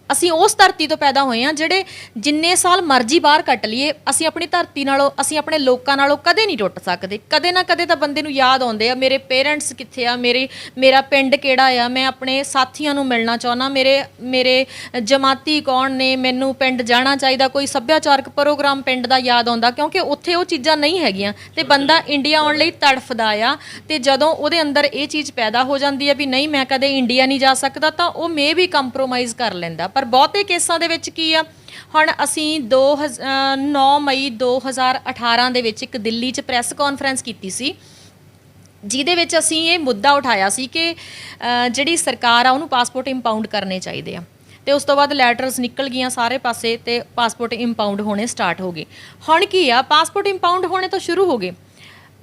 ਅਸੀਂ ਉਸ ਧਰਤੀ ਤੋਂ ਪੈਦਾ ਹੋਏ ਹਾਂ ਜਿਹੜੇ ਜਿੰਨੇ ਸਾਲ ਮਰਜ਼ੀ ਬਾਹਰ ਕੱਟ ਲਈਏ, ਅਸੀਂ ਆਪਣੀ ਧਰਤੀ ਨਾਲੋਂ, ਅਸੀਂ ਆਪਣੇ ਲੋਕਾਂ ਨਾਲੋਂ ਕਦੇ ਨਹੀਂ ਟੁੱਟ ਸਕਦੇ। ਕਦੇ ਨਾ ਕਦੇ ਤਾਂ ਬੰਦੇ ਨੂੰ ਯਾਦ ਆਉਂਦੇ ਆ, ਮੇਰੇ ਪੇਰੈਂਟਸ ਕਿੱਥੇ ਆ, ਮੇਰਾ ਪਿੰਡ ਕਿਹੜਾ ਆ, ਮੈਂ ਆਪਣੇ ਸਾਥੀਆਂ ਨੂੰ ਮਿਲਣਾ ਚਾਹੁੰਦਾ, ਮੇਰੇ ਜਮਾਤੀ ਕੌਣ ਨੇ, ਮੈਨੂੰ ਪਿੰਡ ਜਾਣਾ ਚਾਹੀਦਾ, ਕੋਈ ਸੱਭਿਆਚਾਰਕ ਪ੍ਰੋਗਰਾਮ ਪਿੰਡ ਦਾ ਯਾਦ ਆਉਂਦਾ, ਕਿਉਂਕਿ ਉੱਥੇ ਉਹ ਚੀਜ਼ਾਂ ਨਹੀਂ ਹੈਗੀਆਂ, ਤੇ ਬੰਦਾ ਇੰਡੀਆ ਆਉਣ ਲਈ ਤੜਫਦਾ ਆ। ਤੇ ਜਦੋਂ ਉਹਦੇ ਅੰਦਰ ਇਹ ਚੀਜ਼ ਪੈਦਾ ਹੋ ਜਾਂਦੀ ਹੈ ਵੀ ਨਹੀਂ, ਮੈਂ ਕਦੇ ਇੰਡੀਆ ਨਹੀਂ ਜਾ ਸਕਦਾ, ਤਾਂ ਉਹ ਮੇ ਵੀ ਕੰਪਰੋਮਾਈਜ਼ ਕਰ ਲੈਂਦਾ। ਪਰ ਬਹੁਤੇ ਕੇਸਾਂ ਦੇ ਵਿੱਚ ਕੀ ਆ, ਹੁਣ ਅਸੀਂ 9 ਮਈ 2018 ਦੇ ਵਿੱਚ ਇੱਕ ਦਿੱਲੀ 'ਚ ਪ੍ਰੈਸ ਕਾਨਫਰੰਸ ਕੀਤੀ ਸੀ, ਜਿਹਦੇ ਵਿੱਚ ਅਸੀਂ ਇਹ ਮੁੱਦਾ ਉਠਾਇਆ ਸੀ ਕਿ ਜਿਹੜੀ ਸਰਕਾਰ ਆ ਉਹਨੂੰ ਪਾਸਪੋਰਟ ਇੰਪਾਊਂਡ ਕਰਨੇ ਚਾਹੀਦੇ ਆ। ਤੇ ਉਸ ਤੋਂ ਬਾਅਦ ਲੈਟਰਸ ਨਿਕਲ ਗਈਆਂ ਸਾਰੇ ਪਾਸੇ, ਤੇ ਪਾਸਪੋਰਟ ਇੰਪਾਊਂਡ ਹੋਣੇ ਸਟਾਰਟ ਹੋ ਗਏ। ਹੁਣ ਕੀ ਆ, ਪਾਸਪੋਰਟ ਇੰਪਾਊਂਡ ਹੋਣੇ ਤਾਂ ਸ਼ੁਰੂ ਹੋ ਗਏ,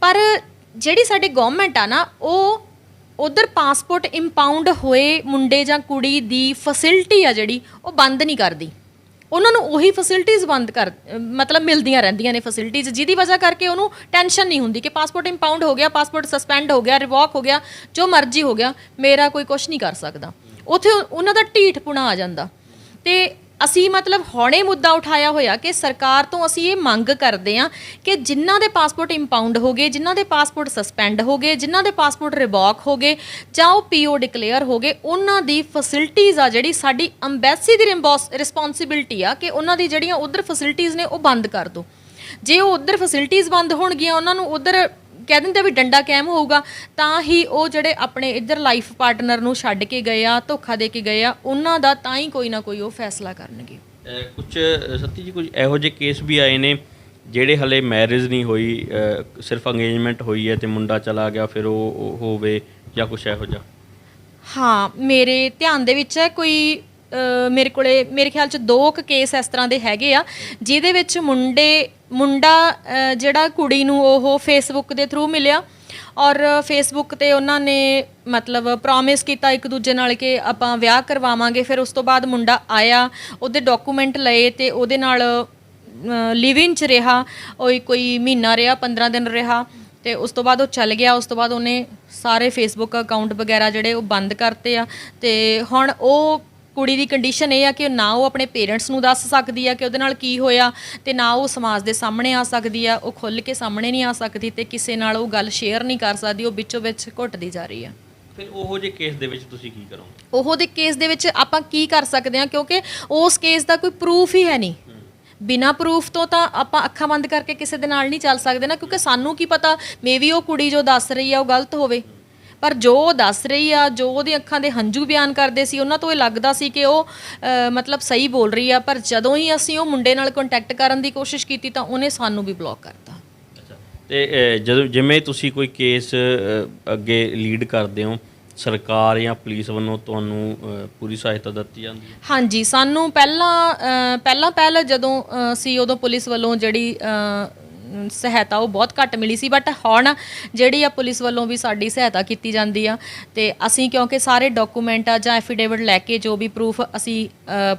ਪਰ ਜਿਹੜੀ ਸਾਡੀ ਗਵਰਨਮੈਂਟ ਆ ਨਾ, ਉਹ ਉਧਰ ਪਾਸਪੋਰਟ ਇੰਪਾਊਂਡ ਹੋਏ ਮੁੰਡੇ ਜਾਂ ਕੁੜੀ ਦੀ ਫੈਸਿਲਿਟੀ ਆ ਜਿਹੜੀ, ਉਹ ਬੰਦ ਨਹੀਂ ਕਰਦੀ। ਉਹਨਾਂ ਨੂੰ ਉਹੀ ਫੈਸਿਲਿਟੀਜ਼ ਮਤਲਬ ਮਿਲਦੀਆਂ ਰਹਿੰਦੀਆਂ ਨੇ ਫੈਸਿਲਿਟੀਜ਼, ਜਿਹਦੀ ਵਜ੍ਹਾ ਕਰਕੇ ਉਹਨੂੰ ਟੈਨਸ਼ਨ ਨਹੀਂ ਹੁੰਦੀ ਕਿ ਪਾਸਪੋਰਟ ਇੰਪਾਊਂਡ ਹੋ ਗਿਆ, ਪਾਸਪੋਰਟ ਸਸਪੈਂਡ ਹੋ ਗਿਆ, ਰਿਵੋਕ ਹੋ ਗਿਆ, ਜੋ ਮਰਜ਼ੀ ਹੋ ਗਿਆ, ਮੇਰਾ ਕੋਈ ਕੁਝ ਨਹੀਂ ਕਰ ਸਕਦਾ। ਉੱਥੇ ਉਹਨਾਂ ਦਾ ਢੀਠਪੁਣਾ ਆ ਜਾਂਦਾ। ਤੇ ਅਸੀਂ ਮਤਲਬ ਹੁਣੇ ਮੁੱਦਾ ਉਠਾਇਆ ਹੋਇਆ ਕਿ ਸਰਕਾਰ ਤੋਂ ਅਸੀਂ ਇਹ ਮੰਗ ਕਰਦੇ ਹਾਂ ਕਿ ਜਿਨ੍ਹਾਂ ਦੇ ਪਾਸਪੋਰਟ ਇੰਪਾਊਂਡ ਹੋ ਗਏ, ਜਿਨ੍ਹਾਂ ਦੇ ਪਾਸਪੋਰਟ ਸਸਪੈਂਡ ਹੋ ਗਏ, ਜਿਨ੍ਹਾਂ ਦੇ ਪਾਸਪੋਰਟ ਰਿਵੋਕ ਹੋ ਗਏ ਜਾਂ ਉਹ ਪੀਓ ਡਿਕਲੇਅਰ ਹੋ ਗਏ, ਉਹਨਾਂ ਦੀ ਫੈਸਿਲਿਟੀਜ਼ ਆ ਜਿਹੜੀ ਸਾਡੀ ਅੰਬੈਸੀ ਦੀ ਰਿਸਪੌਂਸਿਬਿਲਟੀ ਆ ਕਿ ਉਹਨਾਂ ਦੀ ਜਿਹੜੀਆਂ ਉਧਰ ਫੈਸਿਲਿਟੀਜ਼ ਨੇ ਉਹ ਬੰਦ ਕਰ ਦਿਓ। ਜੇ ਉਹ ਉਧਰ ਫੈਸਿਲਿਟੀਜ਼ ਬੰਦ ਹੋਣਗੀਆਂ, ਉਹਨਾਂ ਨੂੰ ਉਧਰ ਕਹਿ ਦਿੰਦੇ ਵੀ ਡੰਡਾ ਕਾਇਮ ਹੋਊਗਾ, ਤਾਂ ਹੀ ਉਹ ਜਿਹੜੇ ਆਪਣੇ ਇੱਧਰ ਲਾਈਫ ਪਾਰਟਨਰ ਨੂੰ ਛੱਡ ਕੇ ਗਏ ਆ, ਧੋਖਾ ਦੇ ਕੇ ਗਏ ਆ, ਉਹਨਾਂ ਦਾ ਤਾਂ ਹੀ ਕੋਈ ਨਾ ਕੋਈ ਉਹ ਫੈਸਲਾ ਕਰਨਗੇ। ਕੁਝ ਸੱਤੀ ਜੀ ਕੁਝ ਇਹੋ ਜਿਹੇ ਕੇਸ ਵੀ ਆਏ ਨੇ ਜਿਹੜੇ ਹਲੇ ਮੈਰਿਜ ਨਹੀਂ ਹੋਈ, ਸਿਰਫ ਅੰਗੇਜਮੈਂਟ ਹੋਈ ਹੈ ਤੇ ਮੁੰਡਾ ਚਲਾ ਗਿਆ, ਫਿਰ ਉਹ ਹੋਵੇ ਜਾਂ ਕੁਝ ਇਹੋ ਜਿਹਾ? ਹਾਂ, ਮੇਰੇ ਧਿਆਨ ਦੇ ਵਿੱਚ ਹੈ ਕੋਈ ਮੇਰੇ ਕੋਲੇ ਮੇਰੇ ਖਿਆਲ 'ਚ 2 ਕੇਸ ਇਸ ਤਰ੍ਹਾਂ ਦੇ ਹੈਗੇ ਆ ਜਿਹਦੇ ਵਿੱਚ ਮੁੰਡਾ ਜਿਹੜਾ ਕੁੜੀ ਨੂੰ ਉਹ ਫੇਸਬੁੱਕ ਦੇ ਥਰੂ ਮਿਲਿਆ ਔਰ ਫੇਸਬੁੱਕ ਤੇ ਉਹਨਾਂ ਨੇ ਮਤਲਬ ਪ੍ਰੋਮਿਸ ਕੀਤਾ ਇੱਕ ਦੂਜੇ ਨਾਲ ਕਿ ਆਪਾਂ ਵਿਆਹ ਕਰਵਾਵਾਂਗੇ। ਫਿਰ ਉਸ ਤੋਂ ਬਾਅਦ ਮੁੰਡਾ ਆਇਆ, ਉਹਦੇ ਡਾਕੂਮੈਂਟ ਲਏ ਤੇ ਉਹਦੇ ਨਾਲ ਲਿਵ ਇਨ 'ਚ ਰਿਹਾ, ਉਹ ਕੋਈ ਮਹੀਨਾ ਰਿਹਾ, 15 ਦਿਨ ਰਿਹਾ ਤੇ ਉਸ ਤੋਂ ਬਾਅਦ ਉਹ ਚੱਲ ਗਿਆ। ਉਸ ਤੋਂ ਬਾਅਦ ਉਹਨੇ ਸਾਰੇ ਫੇਸਬੁੱਕ ਅਕਾਊਂਟ ਵਗੈਰਾ ਜਿਹੜੇ ਉਹ ਬੰਦ ਕਰਤੇ ਆ ਤੇ ਹੁਣ ਉਹ ਕੁੜੀ ਦੀ ਕੰਡੀਸ਼ਨ ਇਹ ਆ ਕਿ ਨਾ ਉਹ ਆਪਣੇ ਪੇਰੈਂਟਸ ਨੂੰ ਦੱਸ ਸਕਦੀ ਆ ਕਿ ਉਹਦੇ ਨਾਲ ਕੀ ਹੋਇਆ ਤੇ ਨਾ ਉਹ ਸਮਾਜ ਦੇ ਸਾਹਮਣੇ ਆ ਸਕਦੀ ਆ, ਉਹ ਖੁੱਲ੍ਹ ਕੇ ਸਾਹਮਣੇ ਨਹੀਂ ਆ ਸਕਦੀ ਤੇ ਕਿਸੇ ਨਾਲ ਉਹ ਗੱਲ ਸ਼ੇਅਰ ਨਹੀਂ ਕਰ ਸਕਦੀ, ਉਹ ਵਿੱਚੋਂ ਵਿੱਚ ਘੁੱਟਦੀ ਜਾ ਰਹੀ ਆ। ਫਿਰ ਉਹੋ ਜਿਹੇ ਕੇਸ ਦੇ ਵਿੱਚ ਤੁਸੀਂ ਕੀ ਕਰੋਗੇ? ਉਹੋ ਦੇ ਕੇਸ ਦੇ ਵਿੱਚ ਆਪਾਂ ਕੀ ਕਰ ਸਕਦੇ ਹਾਂ ਕਿਉਂਕਿ ਉਸ ਕੇਸ ਦਾ ਕੋਈ ਪ੍ਰੂਫ ਹੀ ਹੈ ਨਹੀਂ। ਬਿਨਾਂ ਪ੍ਰੂਫ ਤੋਂ ਤਾਂ ਆਪਾਂ ਅੱਖਾਂ ਬੰਦ ਕਰਕੇ ਕਿਸੇ ਦੇ ਨਾਲ ਨਹੀਂ ਚੱਲ ਸਕਦੇ ਨਾ, ਕਿਉਂਕਿ ਸਾਨੂੰ ਕੀ ਪਤਾ ਮੇਬੀ ਉਹ ਕੁੜੀ ਜੋ ਦੱਸ ਰਹੀ ਆ ਉਹ ਗਲਤ ਹੋਵੇ, ਪਰ ਜੋ ਉਹ ਦੱਸ ਰਹੀ ਆ, ਜੋ ਉਹਦੀ ਅੱਖਾਂ ਦੇ ਹੰਝੂ ਬਿਆਨ ਕਰਦੇ ਸੀ, ਉਹਨਾਂ ਤੋਂ ਇਹ ਲੱਗਦਾ ਸੀ ਕਿ ਉਹ ਮਤਲਬ ਸਹੀ ਬੋਲ ਰਹੀ ਆ। ਪਰ ਜਦੋਂ ਹੀ ਅਸੀਂ ਉਹ ਮੁੰਡੇ ਨਾਲ ਕੰਟੈਕਟ ਕਰਨ ਦੀ ਕੋਸ਼ਿਸ਼ ਕੀਤੀ ਤਾਂ ਉਹਨੇ ਸਾਨੂੰ ਵੀ ਬਲੌਕ ਕਰਤਾ। ਅੱਛਾ, ਤੇ ਜਦੋਂ ਜਿਵੇਂ ਤੁਸੀਂ ਕੋਈ ਕੇਸ ਅੱਗੇ ਲੀਡ ਕਰਦੇ ਹੋ, ਸਰਕਾਰ ਜਾਂ ਪੁਲਿਸ ਵੱਲੋਂ ਤੁਹਾਨੂੰ ਪੂਰੀ ਸਹਾਇਤਾ ਦਿੱਤੀ ਜਾਂਦੀ ਹੈ? ਹਾਂਜੀ, ਸਾਨੂੰ ਪਹਿਲਾਂ ਜਦੋਂ ਸੀ ਉਦੋਂ ਪੁਲਿਸ ਵੱਲੋਂ ਜਿਹੜੀ ਸਹਾਇਤਾ ਉਹ ਬਹੁਤ ਘੱਟ ਮਿਲੀ ਸੀ, ਬਟ ਹੁਣ ਜਿਹੜੀ ਆ ਪੁਲਿਸ ਵੱਲੋਂ ਵੀ ਸਾਡੀ ਸਹਾਇਤਾ ਕੀਤੀ ਜਾਂਦੀ ਆ ਤੇ ਅਸੀਂ ਕਿਉਂਕਿ ਸਾਰੇ ਡਾਕੂਮੈਂਟ ਆ ਜਾਂ ਐਫੀਡੇਵਿਟ ਲੈ ਕੇ ਜੋ ਵੀ ਪ੍ਰੂਫ ਅਸੀਂ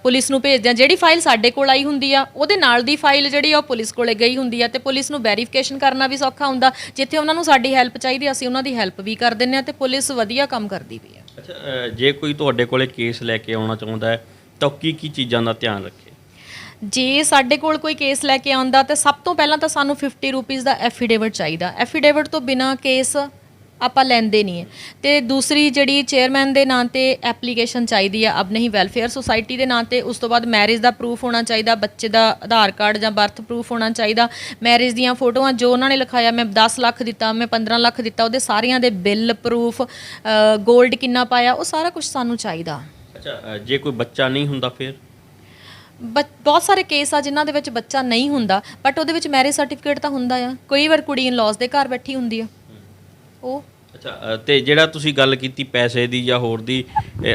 ਪੁਲਿਸ ਨੂੰ ਭੇਜਦੇ ਹਾਂ, ਜਿਹੜੀ ਫਾਈਲ ਸਾਡੇ ਕੋਲ ਆਈ ਹੁੰਦੀ ਆ ਉਹਦੇ ਨਾਲ ਦੀ ਫਾਈਲ ਜਿਹੜੀ ਆ ਉਹ ਪੁਲਿਸ ਕੋਲੇ ਗਈ ਹੁੰਦੀ ਆ ਤੇ ਪੁਲਿਸ ਨੂੰ ਵੈਰੀਫਿਕੇਸ਼ਨ ਕਰਨਾ ਵੀ ਸੌਖਾ ਹੁੰਦਾ। ਜਿੱਥੇ ਉਹਨਾਂ ਨੂੰ ਸਾਡੀ ਹੈਲਪ ਚਾਹੀਦੀ ਅਸੀਂ ਉਹਨਾਂ ਦੀ ਹੈਲਪ ਵੀ ਕਰ ਦਿੰਦੇ ਹਾਂ ਤੇ ਪੁਲਿਸ ਵਧੀਆ ਕੰਮ ਕਰਦੀ ਵੀ ਆ। ਅੱਛਾ, ਜੇ ਕੋਈ ਤੁਹਾਡੇ ਕੋਲੇ ਕੇਸ ਲੈ ਕੇ ਆਉਣਾ ਚਾਹੁੰਦਾ ਹੈ ਤਾਂ ਕੀ ਚੀਜ਼ਾਂ ਦਾ ਧਿਆਨ ਰੱਖੇ? ਜੇ ਸਾਡੇ ਕੋਲ ਕੋਈ ਕੇਸ ਲੈ ਕੇ ਆਉਂਦਾ ਤਾਂ ਸਭ ਤੋਂ ਪਹਿਲਾਂ ਤਾਂ ਸਾਨੂੰ 50 ਰੁਪਈਸ ਦਾ ਐਫੀਡੇਵਿਟ ਚਾਹੀਦਾ। ਐਫੀਡੇਵਿਟ ਤੋਂ ਬਿਨਾਂ ਕੇਸ ਆਪਾਂ ਲੈਂਦੇ ਨਹੀਂ ਹੈ। ਤੇ ਦੂਸਰੀ ਜਿਹੜੀ ਚੇਅਰਮੈਨ ਦੇ ਨਾਂ ਤੇ ਐਪਲੀਕੇਸ਼ਨ ਚਾਹੀਦੀ ਆ ਅਬਨਹੀ ਵੈਲਫੇਅਰ ਸੁਸਾਇਟੀ ਦੇ ਨਾਂ ਤੇ। ਉਸ ਤੋਂ ਬਾਅਦ ਮੈਰਿਜ ਦਾ ਪ੍ਰੂਫ ਹੋਣਾ ਚਾਹੀਦਾ, ਬੱਚੇ ਦਾ ਆਧਾਰ ਕਾਰਡ ਜਾਂ ਬਰਥ ਪ੍ਰੂਫ ਹੋਣਾ ਚਾਹੀਦਾ, ਮੈਰਿਜ ਦੀਆਂ ਫੋਟੋਆਂ ਜੋ ਉਹਨਾਂ ਨੇ ਲਿਖਾਇਆ ਮੈਂ 10 ਲੱਖ ਦਿੱਤਾ, ਮੈਂ 15 ਲੱਖ ਦਿੱਤਾ, ਉਹਦੇ ਸਾਰਿਆਂ ਦੇ ਬਿੱਲ ਪ੍ਰੂਫ, ਗੋਲਡ ਕਿੰਨਾ ਪਾਇਆ, ਉਹ ਸਾਰਾ ਕੁਝ ਸਾਨੂੰ ਚਾਹੀਦਾ। ਅੱਛਾ, ਜੇ ਕੋਈ ਬੱਚਾ ਨਹੀਂ ਹੁੰਦਾ ਫਿਰ? ਬਹੁਤ ਸਾਰੇ ਕੇਸ ਆ ਜਿਨ੍ਹਾਂ ਦੇ ਵਿੱਚ ਬੱਚਾ ਨਹੀਂ ਹੁੰਦਾ ਬਟ ਉਹਦੇ ਵਿੱਚ ਮੈਰਿਜ ਸਰਟੀਫਿਕੇਟ ਤਾਂ ਹੁੰਦਾ ਆ। ਕਈ ਵਾਰ ਕੁੜੀ ਇਨ ਲੌਜ਼ ਦੇ ਘਰ ਬੈਠੀ ਹੁੰਦੀ ਆ ਉਹ। ਅੱਛਾ, ਤੇ ਜਿਹੜਾ ਤੁਸੀਂ ਗੱਲ ਕੀਤੀ ਪੈਸੇ ਦੀ ਜਾਂ ਹੋਰ ਦੀ,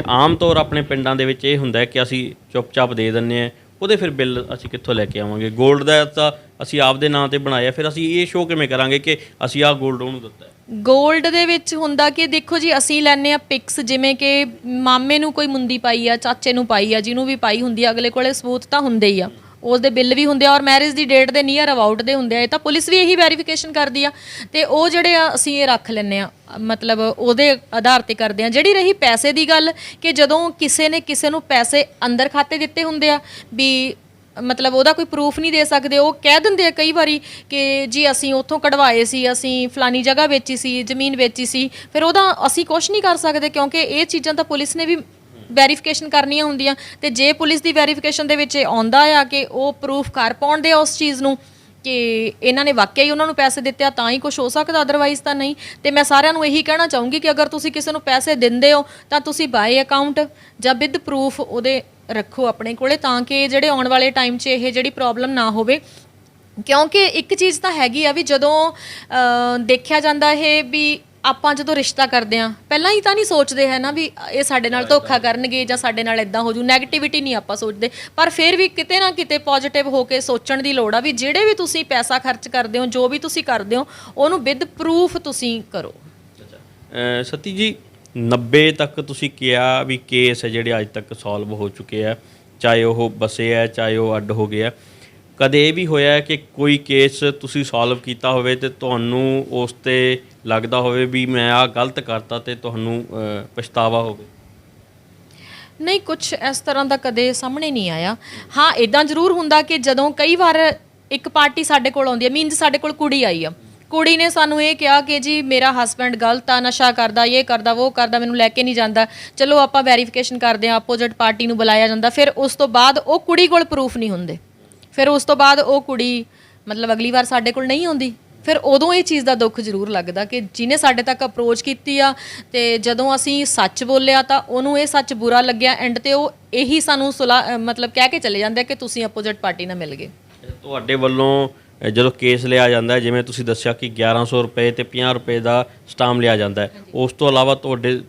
ਆਮ ਤੌਰ ਆਪਣੇ ਪਿੰਡਾਂ ਦੇ ਵਿੱਚ ਇਹ ਹੁੰਦਾ ਕਿ ਅਸੀਂ ਚੁੱਪ-ਚਾਪ ਦੇ ਦਿੰਦੇ ਹਾਂ, ਉਹਦੇ ਫਿਰ ਬਿੱਲ ਅਸੀਂ ਕਿੱਥੋਂ ਲੈ ਕੇ ਆਵਾਂਗੇ? ਗੋਲਡ ਦਾ ਤਾਂ ਅਸੀਂ ਆਪਦੇ ਨਾਂ ਤੇ ਬਣਾਇਆ, ਫਿਰ ਅਸੀਂ ਇਹ ਸ਼ੋਅ ਕਿਵੇਂ ਕਰਾਂਗੇ ਕਿ ਅਸੀਂ ਆਹ ਗੋਲਡ ਉਹਨੂੰ ਦਿੱਤਾ? ਗੋਲਡ ਦੇ ਵਿੱਚ ਹੁੰਦਾ ਕਿ ਦੇਖੋ ਜੀ ਅਸੀਂ ਲੈਂਦੇ ਆ ਪਿਕਸ, ਜਿਵੇਂ ਕਿ ਮਾਮੇ ਨੂੰ ਕੋਈ ਮੁੰਦੀ ਪਾਈ ਆ, ਚਾਚੇ ਨੂੰ ਪਾਈ ਆ, ਜਿਹਨੂੰ ਵੀ ਪਾਈ ਹੁੰਦੀ ਆ, ਅਗਲੇ ਕੋਲੇ ਸਬੂਤ ਤਾਂ ਹੁੰਦੇ ਹੀ ਆ, ਉਸਦੇ ਬਿੱਲ ਵੀ ਹੁੰਦੇ ਆ ਔਰ ਮੈਰਿਜ ਦੀ ਡੇਟ ਦੇ ਨੀਅਰ ਅਬਾਊਟ ਦੇ ਹੁੰਦੇ ਆ। ਇਹ ਤਾਂ ਪੁਲਿਸ ਵੀ ਇਹੀ ਵੈਰੀਫਿਕੇਸ਼ਨ ਕਰਦੀ ਆ ਤੇ ਉਹ ਜਿਹੜੇ ਆ ਅਸੀਂ ਇਹ ਰੱਖ ਲੈਂਦੇ ਆ, ਮਤਲਬ ਉਹਦੇ ਆਧਾਰ ਤੇ ਕਰਦੇ ਆ। ਜਿਹੜੀ ਰਹੀ ਪੈਸੇ ਦੀ ਗੱਲ, ਕਿ ਜਦੋਂ ਕਿਸੇ ਨੇ ਕਿਸੇ ਨੂੰ ਪੈਸੇ ਅੰਦਰ ਖਾਤੇ ਦਿੱਤੇ ਹੁੰਦੇ ਆ ਵੀ ਮਤਲਬ ਉਹਦਾ ਕੋਈ ਪ੍ਰੂਫ ਨਹੀਂ ਦੇ ਸਕਦੇ, ਉਹ ਕਹਿ ਦਿੰਦੇ ਆ ਕਈ ਵਾਰੀ ਕਿ ਜੀ ਅਸੀਂ ਉੱਥੋਂ ਕਢਵਾਏ ਸੀ, ਅਸੀਂ ਫਲਾਨੀ ਜਗ੍ਹਾ ਵੇਚੀ ਸੀ, ਜ਼ਮੀਨ ਵੇਚੀ ਸੀ, ਫਿਰ ਉਹਦਾ ਅਸੀਂ ਕੁਝ ਨਹੀਂ ਕਰ ਸਕਦੇ ਕਿਉਂਕਿ ਇਹ ਚੀਜ਼ਾਂ ਤਾਂ ਪੁਲਿਸ ਨੇ ਵੀ ਵੈਰੀਫਿਕੇਸ਼ਨ ਕਰਨੀਆਂ ਹੁੰਦੀਆਂ। ਤੇ ਜੇ ਪੁਲਿਸ ਦੀ ਵੈਰੀਫਿਕੇਸ਼ਨ ਦੇ ਵਿੱਚ ਆਉਂਦਾ ਆ ਕਿ ਉਹ ਪ੍ਰੂਫ ਕਰ ਪਾਉਂਦੇ ਆ ਉਸ ਚੀਜ਼ ਨੂੰ ਕਿ ਇਹਨਾਂ ਨੇ ਵਾਕਿਆ ਹੀ ਉਹਨਾਂ ਨੂੰ ਪੈਸੇ ਦਿੱਤੇ ਆ ਤਾਂ ਹੀ ਕੁਝ ਹੋ ਸਕਦਾ, ਅਦਰਵਾਈਜ਼ ਤਾਂ ਨਹੀਂ। ਤੇ ਮੈਂ ਸਾਰਿਆਂ ਨੂੰ ਇਹੀ ਕਹਿਣਾ ਚਾਹੂੰਗੀ ਕਿ ਅਗਰ ਤੁਸੀਂ ਕਿਸੇ ਨੂੰ ਪੈਸੇ ਦਿੰਦੇ ਹੋ ਤਾਂ ਤੁਸੀਂ ਬਾਈ ਅਕਾਊਂਟ ਜਾਂ ਵਿਦ ਪ੍ਰੂਫ ਉਹਦੇ ਰੱਖੋ ਆਪਣੇ ਕੋਲੇ, ਤਾਂ ਕਿ ਜਿਹੜੇ ਆਉਣ ਵਾਲੇ ਟਾਈਮ 'ਚ ਇਹ ਜਿਹੜੀ ਪ੍ਰੋਬਲਮ ਨਾ ਹੋਵੇ। ਕਿਉਂਕਿ ਇੱਕ ਚੀਜ਼ ਤਾਂ ਹੈਗੀ ਆ ਵੀ ਜਦੋਂ ਦੇਖਿਆ ਜਾਂਦਾ ਇਹ ਵੀ ਆਪਾਂ ਜਦੋਂ ਰਿਸ਼ਤਾ ਕਰਦੇ ਹਾਂ ਪਹਿਲਾਂ ਹੀ ਤਾਂ ਨਹੀਂ ਸੋਚਦੇ ਹੈ ਨਾ ਵੀ ਇਹ ਸਾਡੇ ਨਾਲ ਧੋਖਾ ਕਰਨਗੇ ਜਾਂ ਸਾਡੇ ਨਾਲ ਇਦਾਂ ਹੋ ਜੂ, ਨੈਗੇਟਿਵਿਟੀ ਨਹੀਂ ਆਪਾਂ ਸੋਚਦੇ, ਪਰ ਫਿਰ ਵੀ ਕਿਤੇ ਨਾ ਕਿਤੇ ਪੋਜ਼ਿਟਿਵ ਹੋ ਕੇ ਸੋਚਣ ਦੀ ਲੋੜ ਆ ਵੀ ਜਿਹੜੇ ਵੀ ਤੁਸੀਂ ਪੈਸਾ ਖਰਚ ਕਰਦੇ ਹੋ, ਜੋ ਵੀ ਤੁਸੀਂ ਕਰਦੇ ਹੋ, ਉਹਨੂੰ ਵਿਦ ਪ੍ਰੂਫ ਤੁਸੀਂ ਕਰੋ। ਸਤੀ ਜੀ, 90 ਤੱਕ ਤੁਸੀਂ ਕਿਹਾ ਵੀ ਕੇਸ ਹੈ ਜਿਹੜੇ ਅੱਜ ਤੱਕ ਸੋਲਵ ਹੋ ਚੁੱਕੇ ਆ, ਚਾਹੇ ਉਹ ਬਸੇ ਹੈ ਚਾਹੇ ਉਹ ਅੱਡ ਹੋ ਗਏ ਆ। ਕਦੇ ਇਹ ਵੀ ਹੋਇਆ ਕਿ ਕੋਈ ਕੇਸ ਤੁਸੀਂ ਸੋਲਵ ਕੀਤਾ ਹੋਵੇ ਤੇ ਤੁਹਾਨੂੰ ਉਸ 'ਤੇ ਲੱਗਦਾ ਹੋਵੇ ਵੀ ਮੈਂ ਆਹ ਗਲਤ ਕਰਤਾ ਤੇ ਤੁਹਾਨੂੰ ਪਛਤਾਵਾ ਹੋਵੇ? ਨਹੀਂ, ਕੁਝ ਇਸ ਤਰ੍ਹਾਂ ਦਾ ਕਦੇ ਸਾਹਮਣੇ ਨਹੀਂ ਆਇਆ। ਹਾਂ, ਇਦਾਂ ਜ਼ਰੂਰ ਹੁੰਦਾ ਕਿ ਜਦੋਂ ਕਈ ਵਾਰ ਇੱਕ ਪਾਰਟੀ ਸਾਡੇ ਕੋਲ ਆਉਂਦੀ ਹੈ, ਮੀਨਸ ਸਾਡੇ ਕੋਲ ਕੁੜੀ ਆਈ ਆ, ਕੁੜੀ ਨੇ ਸਾਨੂੰ ਇਹ ਕਿਹਾ ਕਿ ਜੀ ਮੇਰਾ ਹਸਬੈਂਡ ਗਲਤ ਆ, ਨਸ਼ਾ ਕਰਦਾ, ਇਹ ਕਰਦਾ, ਉਹ ਕਰਦਾ, ਮੈਨੂੰ ਲੈ ਕੇ ਨਹੀਂ ਜਾਂਦਾ। ਚਲੋ ਆਪਾਂ ਵੈਰੀਫਿਕੇਸ਼ਨ ਕਰਦੇ ਹਾਂ, ਆਪੋਜ਼ਿਟ ਪਾਰਟੀ ਨੂੰ ਬੁਲਾਇਆ ਜਾਂਦਾ, ਫਿਰ ਉਸ ਤੋਂ ਬਾਅਦ ਉਹ ਕੁੜੀ ਕੋਲ ਪ੍ਰੂਫ ਨਹੀਂ ਹੁੰਦੇ, ਫਿਰ ਉਸ ਤੋਂ ਬਾਅਦ ਉਹ ਕੁੜੀ ਮਤਲਬ ਅਗਲੀ ਵਾਰ ਸਾਡੇ ਕੋਲ ਨਹੀਂ ਆਉਂਦੀ। ਫਿਰ ਉਦੋਂ ਇਹ ਚੀਜ਼ ਦਾ ਦੁੱਖ ਜ਼ਰੂਰ ਲੱਗਦਾ ਕਿ ਜਿਹਨੇ ਸਾਡੇ ਤੱਕ ਅਪਰੋਚ ਕੀਤੀ ਆ ਤੇ ਜਦੋਂ ਅਸੀਂ ਸੱਚ ਬੋਲਿਆ ਤਾਂ ਉਹਨੂੰ ਇਹ ਸੱਚ ਬੁਰਾ ਲੱਗਿਆ, ਐਂਡ ਤੇ ਉਹ ਇਹੀ ਸਾਨੂੰ ਮਤਲਬ ਕਹਿ ਕੇ ਚਲੇ ਜਾਂਦੇ ਕਿ ਤੁਸੀਂ ਆਪੋਜ਼ਿਟ ਪਾਰਟੀ ਨਾਲ ਮਿਲ ਗਏ। ਤੁਹਾਡੇ ਵੱਲੋਂ ਜਦੋਂ ਕੇਸ ਲਿਆ ਜਾਂਦਾ ਹੈ, ਜਿਵੇਂ ਤੁਸੀਂ ਦੱਸਿਆ ਕਿ 1100 ਰੁਪਏ ਤੇ 50 ਰੁਪਏ ਦਾ ਸਟਾਮ ਲਿਆ ਜਾਂਦਾ ਹੈ, ਉਸ ਤੋਂ ਇਲਾਵਾ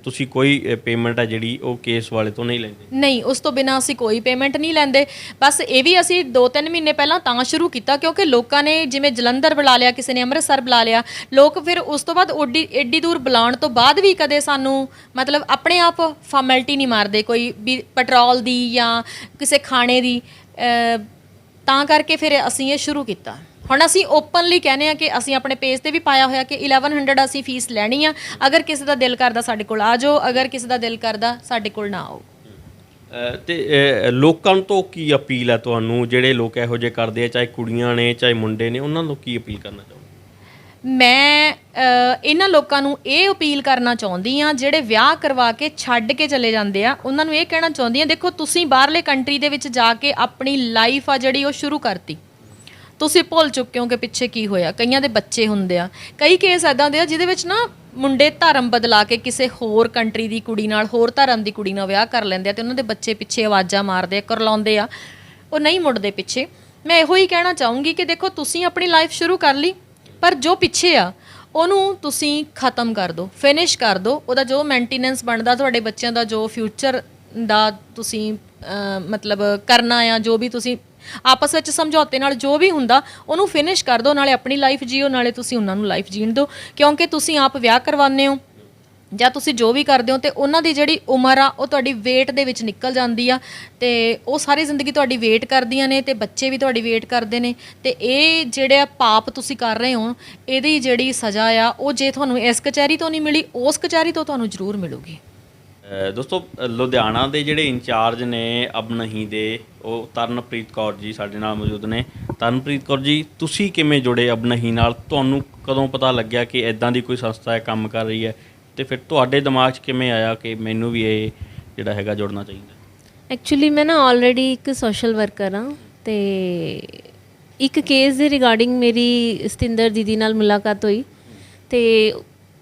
ਤੁਸੀਂ ਕੋਈ ਪੇਮੈਂਟ ਹੈ ਜਿਹੜੀ ਉਹ ਕੇਸ ਵਾਲੇ ਤੋਂ ਨਹੀਂ ਲੈਂਦੇ? ਨਹੀਂ, ਉਸ ਤੋਂ ਬਿਨਾਂ ਅਸੀਂ ਕੋਈ ਪੇਮੈਂਟ ਨਹੀਂ ਲੈਂਦੇ। ਬਸ ਇਹ ਵੀ ਅਸੀਂ 2-3 ਮਹੀਨੇ ਪਹਿਲਾਂ ਤਾਂ ਸ਼ੁਰੂ ਕੀਤਾ ਕਿਉਂਕਿ ਲੋਕਾਂ ਨੇ ਜਿਵੇਂ ਜਲੰਧਰ ਬੁਲਾ ਲਿਆ, ਕਿਸੇ ਨੇ ਅੰਮ੍ਰਿਤਸਰ ਬੁਲਾ ਲਿਆ, ਲੋਕ ਫਿਰ ਉਸ ਤੋਂ ਬਾਅਦ ਏਡੀ ਦੂਰ ਬੁਲਾਉਣ ਤੋਂ ਬਾਅਦ ਵੀ ਕਦੇ ਸਾਨੂੰ ਮਤਲਬ ਆਪਣੇ ਆਪ ਫਾਰਮੈਲਿਟੀ ਨਹੀਂ ਮਾਰਦੇ, ਕੋਈ ਵੀ ਪੈਟਰੋਲ ਦੀ ਜਾਂ ਕਿਸੇ ਖਾਣੇ ਦੀ, ਤਾਂ ਕਰਕੇ ਫਿਰ ਅਸੀਂ ਇਹ ਸ਼ੁਰੂ ਕੀਤਾ। ਹੁਣ ਅਸੀਂ ਓਪਨਲੀ ਕਹਿੰਦੇ ਆ ਕਿ ਅਸੀਂ ਆਪਣੇ ਪੇਜ ਤੇ ਵੀ ਪਾਇਆ ਹੋਇਆ ਕਿ 1100 ਅਸੀਂ ਫੀਸ ਲੈਣੀ ਆ, ਅਗਰ ਕਿਸੇ ਦਾ ਦਿਲ ਕਰਦਾ ਸਾਡੇ ਕੋਲ ਆ ਜਾਓ, ਅਗਰ ਕਿਸੇ ਦਾ ਦਿਲ ਕਰਦਾ ਸਾਡੇ ਕੋਲ ਨਾ ਆਓ। ਤੇ ਲੋਕਾਂ ਤੋਂ ਕੀ ਅਪੀਲ ਹੈ ਤੁਹਾਨੂੰ, ਜਿਹੜੇ ਲੋਕ ਇਹੋ ਜਿਹੇ ਕਰਦੇ ਆ, ਚਾਹੇ ਕੁੜੀਆਂ ਨੇ ਚਾਹੇ ਮੁੰਡੇ ਨੇ, ਉਹਨਾਂ ਨੂੰ ਕੀ ਅਪੀਲ ਕਰਨਾ ਚਾਹੋਗੇ? ਮੈਂ ਇਹਨਾਂ ਲੋਕਾਂ ਨੂੰ ਇਹ ਅਪੀਲ ਕਰਨਾ ਚਾਹੁੰਦੀ ਆ ਜਿਹੜੇ ਵਿਆਹ ਕਰਵਾ ਕੇ ਛੱਡ ਕੇ ਚਲੇ ਜਾਂਦੇ ਆ, ਉਹਨਾਂ ਨੂੰ ਇਹ ਕਹਿਣਾ ਚਾਹੁੰਦੀ ਆ, ਦੇਖੋ ਤੁਸੀਂ ਬਾਹਰਲੇ ਕੰਟਰੀ ਦੇ ਵਿੱਚ ਜਾ ਕੇ ਆਪਣੀ ਲਾਈਫ ਆ ਜਿਹੜੀ ਉਹ ਸ਼ੁਰੂ ਕਰਤੀ, ਤੁਸੀਂ ਭੁੱਲ ਚੁੱਕੇ ਹੋ ਕਿ ਪਿੱਛੇ ਕੀ ਹੋਇਆ। ਕਈਆਂ ਦੇ ਬੱਚੇ ਹੁੰਦੇ ਆ, ਕਈ ਕੇਸ ਇੱਦਾਂ ਦੇ ਆ ਜਿਹਦੇ ਵਿੱਚ ਨਾ ਮੁੰਡੇ ਧਰਮ ਬਦਲਾ ਕੇ ਕਿਸੇ ਹੋਰ ਕੰਟਰੀ ਦੀ ਕੁੜੀ ਨਾਲ, ਹੋਰ ਧਰਮ ਦੀ ਕੁੜੀ ਨਾਲ ਵਿਆਹ ਕਰ ਲੈਂਦੇ ਆ ਤੇ ਉਹਨਾਂ ਦੇ ਬੱਚੇ ਪਿੱਛੇ ਆਵਾਜ਼ਾਂ ਮਾਰਦੇ ਆ, ਕਰਲਾਉਂਦੇ ਆ, ਉਹ ਨਹੀਂ ਮੁੜਦੇ ਪਿੱਛੇ। ਮੈਂ ਇਹੋ ਹੀ ਕਹਿਣਾ ਚਾਹੂੰਗੀ ਕਿ ਦੇਖੋ ਤੁਸੀਂ ਆਪਣੀ ਲਾਈਫ ਸ਼ੁਰੂ ਕਰ ਲਈ, ਪਰ ਜੋ ਪਿੱਛੇ ਆ ਉਹਨੂੰ ਤੁਸੀਂ ਖ਼ਤਮ ਕਰ ਦਿਓ, ਫਿਨਿਸ਼ ਕਰ ਦਿਓ। ਉਹਦਾ ਜੋ ਮੇਨਟੇਨੈਂਸ ਬਣਦਾ, ਤੁਹਾਡੇ ਬੱਚਿਆਂ ਦਾ ਜੋ ਫਿਊਚਰ ਦਾ ਤੁਸੀਂ ਮਤਲਬ ਕਰਨਾ ਆ, ਜੋ ਵੀ ਤੁਸੀਂ ਆਪਸ ਵਿੱਚ ਸਮਝੌਤੇ ਨਾਲ ਜੋ ਵੀ ਹੁੰਦਾ ਉਹਨੂੰ ਫਿਨਿਸ਼ ਕਰ ਦਿਓ, ਨਾਲੇ ਆਪਣੀ ਲਾਈਫ ਜੀਓ, ਨਾਲੇ ਤੁਸੀਂ ਉਹਨਾਂ ਨੂੰ ਲਾਈਫ ਜੀਣ ਦਿਓ। ਕਿਉਂਕਿ ਤੁਸੀਂ ਆਪ ਵਿਆਹ ਕਰਵਾਉਂਦੇ ਹੋ ਜਾਂ ਤੁਸੀਂ ਜੋ ਵੀ ਕਰਦੇ ਹੋ ਤੇ ਉਹਨਾਂ ਦੀ ਜਿਹੜੀ ਉਮਰ ਆ ਉਹ ਤੁਹਾਡੀ ਵੇਟ ਦੇ ਵਿੱਚ ਨਿਕਲ ਜਾਂਦੀ ਆ ਤੇ ਉਹ ਸਾਰੀ ਜ਼ਿੰਦਗੀ ਤੁਹਾਡੀ ਵੇਟ ਕਰਦੀਆਂ ਨੇ ਤੇ ਬੱਚੇ ਵੀ ਤੁਹਾਡੀ ਵੇਟ ਕਰਦੇ ਨੇ। ਤੇ ਇਹ ਜਿਹੜੇ ਪਾਪ ਤੁਸੀਂ ਕਰ ਰਹੇ ਹੋ, ਇਹਦੀ ਜਿਹੜੀ ਸਜ਼ਾ ਆ ਉਹ ਜੇ ਤੁਹਾਨੂੰ ਇਸ ਕਚਹਿਰੀ ਤੋਂ ਨਹੀਂ ਮਿਲੀ, ਉਸ ਕਚਹਿਰੀ ਤੋਂ ਤੁਹਾਨੂੰ ਜ਼ਰੂਰ ਮਿਲੂਗੀ। ਦੋਸਤੋ, ਲੁਧਿਆਣਾ ਦੇ ਜਿਹੜੇ ਇੰਚਾਰਜ ਨੇ ਅਬਨਹੀ ਦੇ, ਉਹ ਤਰਨਪ੍ਰੀਤ ਕੌਰ ਜੀ ਸਾਡੇ ਨਾਲ ਮੌਜੂਦ ਨੇ। ਤਰਨਪ੍ਰੀਤ ਕੌਰ ਜੀ, ਤੁਸੀਂ ਕਿਵੇਂ ਜੁੜੇ ਅਬਨਹੀ ਨਾਲ? ਤੁਹਾਨੂੰ ਕਦੋਂ ਪਤਾ ਲੱਗਿਆ ਕਿ ਇੱਦਾਂ ਦੀ ਕੋਈ ਸੰਸਥਾ ਹੈ, ਕੰਮ ਕਰ ਰਹੀ ਹੈ, ਤੇ ਫਿਰ ਤੁਹਾਡੇ ਦਿਮਾਗ 'ਚ ਕਿਵੇਂ ਆਇਆ ਕਿ ਮੈਨੂੰ ਵੀ ਇਹ ਜਿਹੜਾ ਹੈਗਾ ਜੁੜਨਾ ਚਾਹੀਦਾ? ਐਕਚੁਅਲੀ ਮੈਂ ਨਾ ਆਲਰੇਡੀ ਇੱਕ ਸੋਸ਼ਲ ਵਰਕਰ ਹਾਂ ਤੇ ਇੱਕ ਕੇਸ ਦੇ ਰਿਗਾਰਡਿੰਗ ਮੇਰੀ ਸਤਿੰਦਰ ਦੀਦੀ ਨਾਲ ਮੁਲਾਕਾਤ ਹੋਈ ਤੇ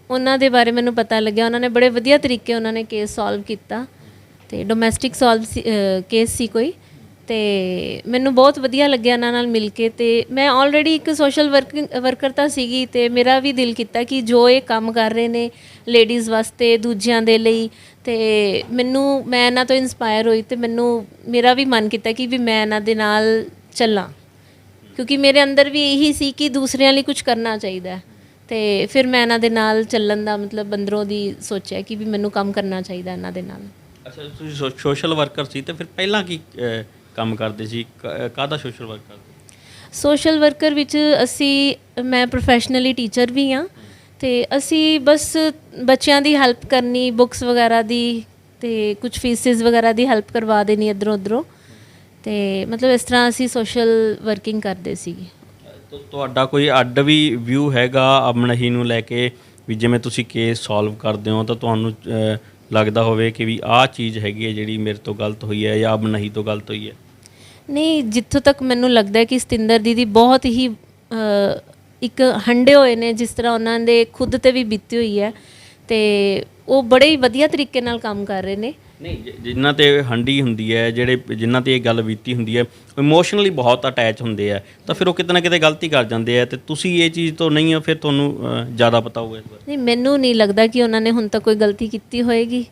ਉਹਨਾਂ ਦੇ ਬਾਰੇ ਮੈਨੂੰ ਪਤਾ ਲੱਗਿਆ। ਉਹਨਾਂ ਨੇ ਬੜੇ ਵਧੀਆ ਤਰੀਕੇ ਉਹਨਾਂ ਨੇ ਕੇਸ ਸੋਲਵ ਕੀਤਾ ਤੇ ਡੋਮੈਸਟਿਕ ਕੇਸ ਸੀ ਕੋਈ, ਤੇ ਮੈਨੂੰ ਬਹੁਤ ਵਧੀਆ ਲੱਗਿਆ ਉਹਨਾਂ ਨਾਲ ਮਿਲ ਕੇ। ਤੇ ਮੈਂ ਆਲਰੇਡੀ ਇੱਕ ਸੋਸ਼ਲ ਵਰਕਰ ਤਾਂ ਸੀਗੀ ਤੇ ਮੇਰਾ ਵੀ ਦਿਲ ਕੀਤਾ ਕਿ ਜੋ ਇਹ ਕੰਮ ਕਰ ਰਹੇ ਨੇ ਲੇਡੀਜ਼ ਵਾਸਤੇ, ਦੂਜਿਆਂ ਦੇ ਲਈ, ਤੇ ਮੈਂ ਇਹਨਾਂ ਤੋਂ ਇਨਸਪਾਇਰ ਹੋਈ ਤੇ ਮੇਰਾ ਵੀ ਮਨ ਕੀਤਾ ਕਿ ਵੀ ਮੈਂ ਇਹਨਾਂ ਦੇ ਨਾਲ ਚੱਲਾਂ, ਕਿਉਂਕਿ ਮੇਰੇ ਅੰਦਰ ਵੀ ਇਹੀ ਸੀ ਕਿ ਦੂਸਰਿਆਂ ਲਈ ਕੁਝ ਕਰਨਾ ਚਾਹੀਦਾ। ਤੇ ਫਿਰ ਮੈਂ ਇਹਨਾਂ ਦੇ ਨਾਲ ਚੱਲਣ ਦਾ ਮਤਲਬ ਅੰਦਰੋਂ ਦੀ ਸੋਚਿਆ ਕਿ ਵੀ ਮੈਨੂੰ ਕੰਮ ਕਰਨਾ ਚਾਹੀਦਾ ਇਹਨਾਂ ਦੇ ਨਾਲ। ਅੱਛਾ, ਤੁਸੀਂ ਸੋਸ਼ਲ ਵਰਕਰ ਸੀ ਤੇ ਫਿਰ ਪਹਿਲਾਂ ਕੀ ਕੰਮ ਕਰਦੇ ਸੀ? ਕਾਹਦਾ ਸੋਸ਼ਲ ਵਰਕ ਕਰਦੇ? ਸੋਸ਼ਲ ਵਰਕਰ ਵਿੱਚ ਮੈਂ ਪ੍ਰੋਫੈਸ਼ਨਲੀ ਟੀਚਰ ਵੀ ਹਾਂ ਤੇ ਅਸੀਂ ਬਸ ਬੱਚਿਆਂ ਦੀ ਹੈਲਪ ਕਰਨੀ, ਬੁੱਕਸ ਵਗੈਰਾ ਦੀ ਤੇ ਕੁਝ ਫੀਸਿਸ ਵਗੈਰਾ ਦੀ ਹੈਲਪ ਕਰਵਾ ਦੇਣੀ ਇੱਧਰੋਂ ਉੱਧਰੋਂ, ਤੇ ਮਤਲਬ ਇਸ ਤਰ੍ਹਾਂ ਅਸੀਂ ਸੋਸ਼ਲ ਵਰਕਿੰਗ ਕਰਦੇ ਸੀਗੇ। ਤੁਹਾਡਾ ਕੋਈ ਅੱਡ ਵੀ ਵਿਊ ਹੈਗਾ ਅਬਨਹੀ ਨੂੰ ਲੈ ਕੇ, ਵੀ ਜਿਵੇਂ ਤੁਸੀਂ ਕੇਸ ਸੋਲਵ ਕਰਦੇ ਹੋ ਤਾਂ ਤੁਹਾਨੂੰ ਲੱਗਦਾ ਹੋਵੇ ਕਿ ਵੀ ਆਹ ਚੀਜ਼ ਹੈਗੀ ਹੈ ਜਿਹੜੀ ਮੇਰੇ ਤੋਂ ਗਲਤ ਹੋਈ ਹੈ ਜਾਂ ਅਬਨਹੀ ਤੋਂ ਗਲਤ ਹੋਈ ਹੈ? ਨਹੀਂ, ਜਿੱਥੋਂ ਤੱਕ ਮੈਨੂੰ ਲੱਗਦਾ ਕਿ ਸਤਿੰਦਰ ਦੀਦੀ ਬਹੁਤ ਹੀ ਇੱਕ ਹੰਡੇ ਹੋਏ ਨੇ, ਜਿਸ ਤਰ੍ਹਾਂ ਉਹਨਾਂ ਦੇ ਖੁਦ ਤੇ ਵੀ ਬੀਤੀ ਹੋਈ ਹੈ ਤੇ ਉਹ ਬੜੇ ਹੀ ਵਧੀਆ ਤਰੀਕੇ ਨਾਲ ਕੰਮ ਕਰ ਰਹੇ ਨੇ। ਨਹੀਂ, ਜਿਨ੍ਹਾਂ ਤੇ ਹੰਡੀ ਹੁੰਦੀ ਹੈ, ਜਿਨ੍ਹਾਂ ਤੇ ਇਹ ਗੱਲ ਬੀਤੀ ਹੁੰਦੀ ਹੈ, ਇਮੋਸ਼ਨਲੀ ਬਹੁਤ ਅਟੈਚ ਹੁੰਦੇ ਆ, ਤਾਂ ਫਿਰ ਉਹ ਕਿਤੇ ਨਾ ਕਿਤੇ ਗਲਤੀ ਕਰ ਜਾਂਦੇ ਆ, ਤੇ ਤੁਸੀਂ ਇਹ ਚੀਜ਼ ਤੋਂ ਨਹੀਂ ਹੋ, ਫਿਰ ਤੁਹਾਨੂੰ ਜ਼ਿਆਦਾ ਪਤਾ ਹੋਊਗਾ ਇਸ ਬਾਰੇ। ਨਹੀਂ, ਮੈਨੂੰ ਨਹੀਂ ਲੱਗਦਾ ਕਿ ਉਹਨਾਂ ਨੇ ਹੁਣ ਤੱਕ ਕੋਈ ਗਲਤੀ ਕੀਤੀ ਹੋਏਗੀ,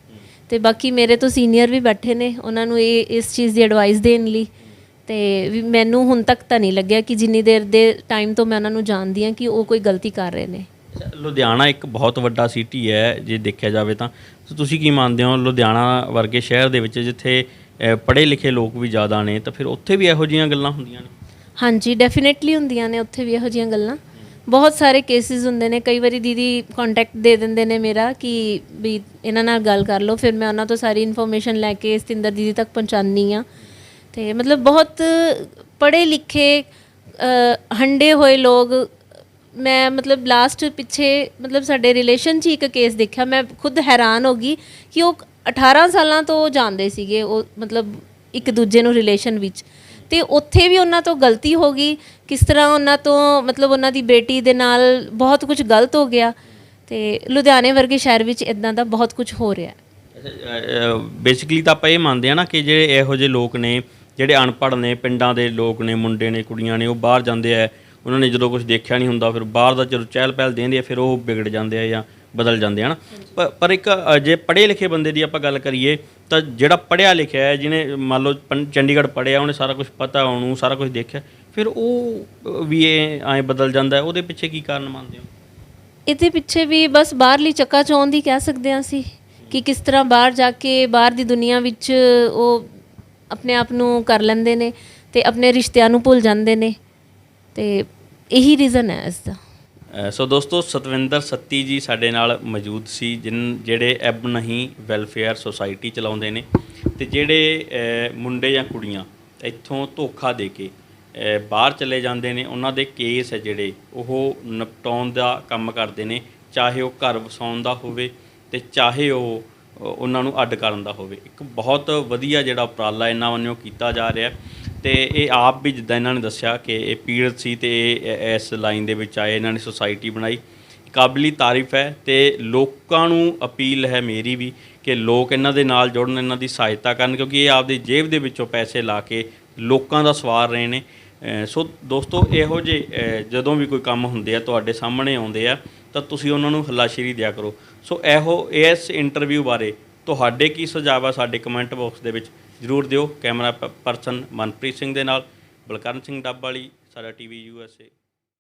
ਤੇ ਬਾਕੀ ਮੇਰੇ ਤੋਂ ਸੀਨੀਅਰ ਵੀ ਬੈਠੇ ਨੇ ਉਹਨਾਂ ਨੂੰ ਇਸ ਚੀਜ਼ ਦੀ ਐਡਵਾਈਸ ਦੇਣ ਲਈ, ਤੇ ਵੀ ਮੈਨੂੰ ਹੁਣ ਤੱਕ ਤਾਂ ਨਹੀਂ ਲੱਗਿਆ ਕਿ ਜਿੰਨੀ ਦੇਰ ਦੇ ਟਾਈਮ ਤੋਂ ਮੈਂ ਉਹਨਾਂ ਨੂੰ ਜਾਣਦੀ ਹਾਂ ਕਿ ਉਹ ਕੋਈ ਗਲਤੀ ਕਰ ਰਹੇ ਨੇ। ਲੁਧਿਆਣਾ ਇੱਕ ਬਹੁਤ ਵੱਡਾ ਸਿਟੀ ਹੈ ਜੇ ਦੇਖਿਆ ਜਾਵੇ ਤਾਂ ਤੁਸੀਂ ਕੀ ਮੰਨਦੇ ਹੋ, ਲੁਧਿਆਣਾ ਵਰਗੇ ਸ਼ਹਿਰ ਦੇ ਵਿੱਚ ਜਿੱਥੇ ਪੜ੍ਹੇ ਲਿਖੇ ਲੋਕ ਵੀ ਜ਼ਿਆਦਾ ਨੇ, ਤਾਂ ਫਿਰ ਉੱਥੇ ਵੀ ਇਹੋ ਜਿਹੀਆਂ ਗੱਲਾਂ ਹੁੰਦੀਆਂ ਨੇ? ਹਾਂਜੀ, ਡੈਫੀਨੇਟਲੀ ਹੁੰਦੀਆਂ ਨੇ, ਉੱਥੇ ਵੀ ਇਹੋ ਜਿਹੀਆਂ ਗੱਲਾਂ ਬਹੁਤ ਸਾਰੇ ਕੇਸਿਸ ਹੁੰਦੇ ਨੇ। ਕਈ ਵਾਰੀ ਦੀਦੀ ਕੰਟੈਕਟ ਦੇ ਦਿੰਦੇ ਨੇ ਮੇਰਾ ਕਿ ਵੀ ਇਹਨਾਂ ਨਾਲ ਗੱਲ ਕਰ ਲਓ, ਫਿਰ ਮੈਂ ਉਹਨਾਂ ਤੋਂ ਸਾਰੀ ਇਨਫੋਰਮੇਸ਼ਨ ਲੈ ਕੇ ਸਤਿੰਦਰ ਦੀਦੀ ਤੱਕ ਪਹੁੰਚਾਉਂਦੀ ਹਾਂ। ਤੇ ਮਤਲਬ ਬਹੁਤ ਪੜ੍ਹੇ ਲਿਖੇ ਹੰਡੇ ਹੋਏ ਲੋਕ, ਮੈਂ ਮਤਲਬ ਲਾਸਟ ਪਿੱਛੇ ਮਤਲਬ ਸਾਡੇ ਰਿਲੇਸ਼ਨ 'ਚ ਇੱਕ ਕੇਸ ਦੇਖਿਆ, ਮੈਂ ਖੁਦ ਹੈਰਾਨ ਹੋ ਗਈ ਕਿ ਉਹ 18 ਸਾਲਾਂ ਤੋਂ ਜਾਣਦੇ ਸੀਗੇ ਉਹ ਮਤਲਬ ਇੱਕ ਦੂਜੇ ਨੂੰ ਰਿਲੇਸ਼ਨ ਵਿੱਚ, ਤੇ ਉੱਥੇ ਵੀ ਉਹਨਾਂ ਤੋਂ ਗਲਤੀ ਹੋ ਗਈ। ਕਿਸ ਤਰ੍ਹਾਂ ਉਹਨਾਂ ਤੋਂ ਮਤਲਬ ਉਹਨਾਂ ਦੀ ਬੇਟੀ ਦੇ ਨਾਲ ਬਹੁਤ ਕੁਝ ਗਲਤ ਹੋ ਗਿਆ। ਤੇ ਲੁਧਿਆਣੇ ਵਰਗੇ ਸ਼ਹਿਰ ਵਿੱਚ ਇਦਾਂ ਦਾ ਬਹੁਤ ਕੁਝ ਹੋ ਰਿਹਾ। ਬੇਸਿਕਲੀ ਤਾਂ ਆਪਾਂ ਇਹ ਮੰਨਦੇ ਹਾਂ ਨਾ ਕਿ ਜਿਹੜੇ ਇਹੋ ਜਿਹੇ ਲੋਕ ਨੇ, ਜਿਹੜੇ ਅਨਪੜ੍ਹ ਨੇ, ਪਿੰਡਾਂ ਦੇ ਲੋਕ ਨੇ, ਮੁੰਡੇ ਨੇ, ਕੁੜੀਆਂ ਨੇ, ਉਹ ਬਾਹਰ ਜਾਂਦੇ ਆ, ਉਹਨਾਂ ਨੇ ਜਦੋਂ ਕੁਝ ਦੇਖਿਆ ਨਹੀਂ ਹੁੰਦਾ, ਫਿਰ ਬਾਹਰ ਦਾ ਜਦੋਂ ਚਹਿਲ ਪਹਿਲ ਦੇਂਦੇ ਆ, ਫਿਰ ਉਹ ਵਿਗੜ ਜਾਂਦੇ ਆ ਜਾਂ ਬਦਲ ਜਾਂਦੇ ਹਨ। ਪਰ ਇੱਕ ਜੇ ਪੜ੍ਹੇ ਲਿਖੇ ਬੰਦੇ ਦੀ ਆਪਾਂ ਗੱਲ ਕਰੀਏ ਤਾਂ ਜਿਹੜਾ ਪੜ੍ਹਿਆ ਲਿਖਿਆ ਹੈ, ਜਿਹਨੇ ਮੰਨ ਲਓ ਚੰਡੀਗੜ੍ਹ ਪੜ੍ਹਿਆ, ਉਹਨੇ ਸਾਰਾ ਕੁਝ ਪਤਾ, ਉਹਨੂੰ ਸਾਰਾ ਕੁਝ ਦੇਖਿਆ, ਫਿਰ ਉਹ ਵੀ ਇਹ ਐਂ ਬਦਲ ਜਾਂਦਾ, ਉਹਦੇ ਪਿੱਛੇ ਕੀ ਕਾਰਨ ਮੰਨਦੇ ਹੋ? ਇਹਦੇ ਪਿੱਛੇ ਵੀ ਬਸ ਬਾਹਰਲੀ ਚੱਕਾਚੌਂਧ ਹੀ ਕਹਿ ਸਕਦੇ ਹਾਂ ਅਸੀਂ, ਕਿ ਕਿਸ ਤਰ੍ਹਾਂ ਬਾਹਰ ਜਾ ਕੇ ਬਾਹਰ ਦੀ ਦੁਨੀਆ ਵਿੱਚ ਉਹ ਆਪਣੇ ਆਪ ਨੂੰ ਕਰ ਲੈਂਦੇ ਨੇ ਤੇ ਆਪਣੇ ਰਿਸ਼ਤਿਆਂ ਨੂੰ ਭੁੱਲ ਜਾਂਦੇ ਨੇ, ਤੇ ਇਹੀ ਰੀਜ਼ਨ ਹੈ ਇਸ ਦਾ। ਸੋ ਦੋਸਤੋ, ਸਤਵਿੰਦਰ ਸੱਤੀ ਜੀ ਸਾਡੇ ਨਾਲ ਮੌਜੂਦ ਸੀ, ਜਿਹੜੇ ਐਬ ਨਹੀਂ ਵੈਲਫੇਅਰ ਸੁਸਾਇਟੀ ਚਲਾਉਂਦੇ ਨੇ, ਤੇ ਜਿਹੜੇ ਮੁੰਡੇ ਜਾਂ ਕੁੜੀਆਂ ਇੱਥੋਂ ਧੋਖਾ ਦੇ ਕੇ ਬਾਹਰ ਚਲੇ ਜਾਂਦੇ ਨੇ, ਉਹਨਾਂ ਦੇ ਕੇਸ ਹੈ ਜਿਹੜੇ ਉਹ ਨਿਪਟਾਉਣ ਦਾ ਕੰਮ ਕਰਦੇ ਨੇ, ਚਾਹੇ ਉਹ ਘਰ ਵਸਾਉਣ ਦਾ ਹੋਵੇ ਤੇ ਚਾਹੇ ਉਹ ਉਹਨਾਂ ਨੂੰ ਅੱਡ ਕਰਨ ਦਾ ਹੋਵੇ। ਇੱਕ ਬਹੁਤ ਵਧੀਆ ਜਿਹੜਾ ਉਪਰਾਲਾ ਇਹਨਾਂ ਵੱਲੋਂ ਕੀਤਾ ਜਾ ਰਿਹਾ, ਤੇ ਇਹ ਆਪ ਵੀ ਜਿੱਦਾਂ ਇਹਨਾਂ ਨੇ ਦੱਸਿਆ ਕਿ ਇਹ ਪੀੜਤ ਸੀ ਤੇ ਇਹ ਇਸ ਲਾਈਨ ਦੇ ਵਿੱਚ ਆਏ, ਇਹਨਾਂ ਨੇ ਸੁਸਾਇਟੀ ਬਣਾਈ, ਕਾਬਿਲੇ ਤਾਰੀਫ ਹੈ। ਤੇ ਲੋਕਾਂ ਨੂੰ ਅਪੀਲ ਹੈ ਮੇਰੀ ਵੀ ਕਿ ਲੋਕ ਇਹਨਾਂ ਦੇ ਨਾਲ ਜੁੜਨ, ਇਹਨਾਂ ਦੀ ਸਹਾਇਤਾ ਕਰਨ, ਕਿਉਂਕਿ ਇਹ ਆਪਦੀ ਜੇਬ ਦੇ ਵਿੱਚੋਂ ਪੈਸੇ ਲਾ ਕੇ ਲੋਕਾਂ ਦਾ ਸਵਾਰ ਰਹੇ ਨੇ। ਸੋ ਦੋਸਤੋ, ਇਹੋ ਜਿਹੇ ਜਦੋਂ ਵੀ ਕੋਈ ਕੰਮ ਹੁੰਦੇ ਆ, ਤੁਹਾਡੇ ਸਾਹਮਣੇ ਆਉਂਦੇ ਆ, ਤਾਂ ਤੁਸੀਂ ਉਹਨਾਂ ਨੂੰ ਹੱਲਾਸ਼ੇਰੀ ਦਿਆ ਕਰੋ। ਸੋ ਇਸ ਇੰਟਰਵਿਊ ਬਾਰੇ ਤੁਹਾਡੇ ਕੀ ਸੁਝਾਅ ਆ, ਸਾਡੇ ਕਮੈਂਟ ਬਾਕਸ ਦੇ ਵਿੱਚ ਜ਼ਰੂਰ ਦਿਓ। ਕੈਮਰਾ ਪਰਸਨ ਮਨਪ੍ਰੀਤ ਸਿੰਘ ਦੇ ਨਾਲ ਬਲਕਰਨ ਸਿੰਘ ਡੱਬ ਵਾਲੀ, ਸਾਡਾ TV USA।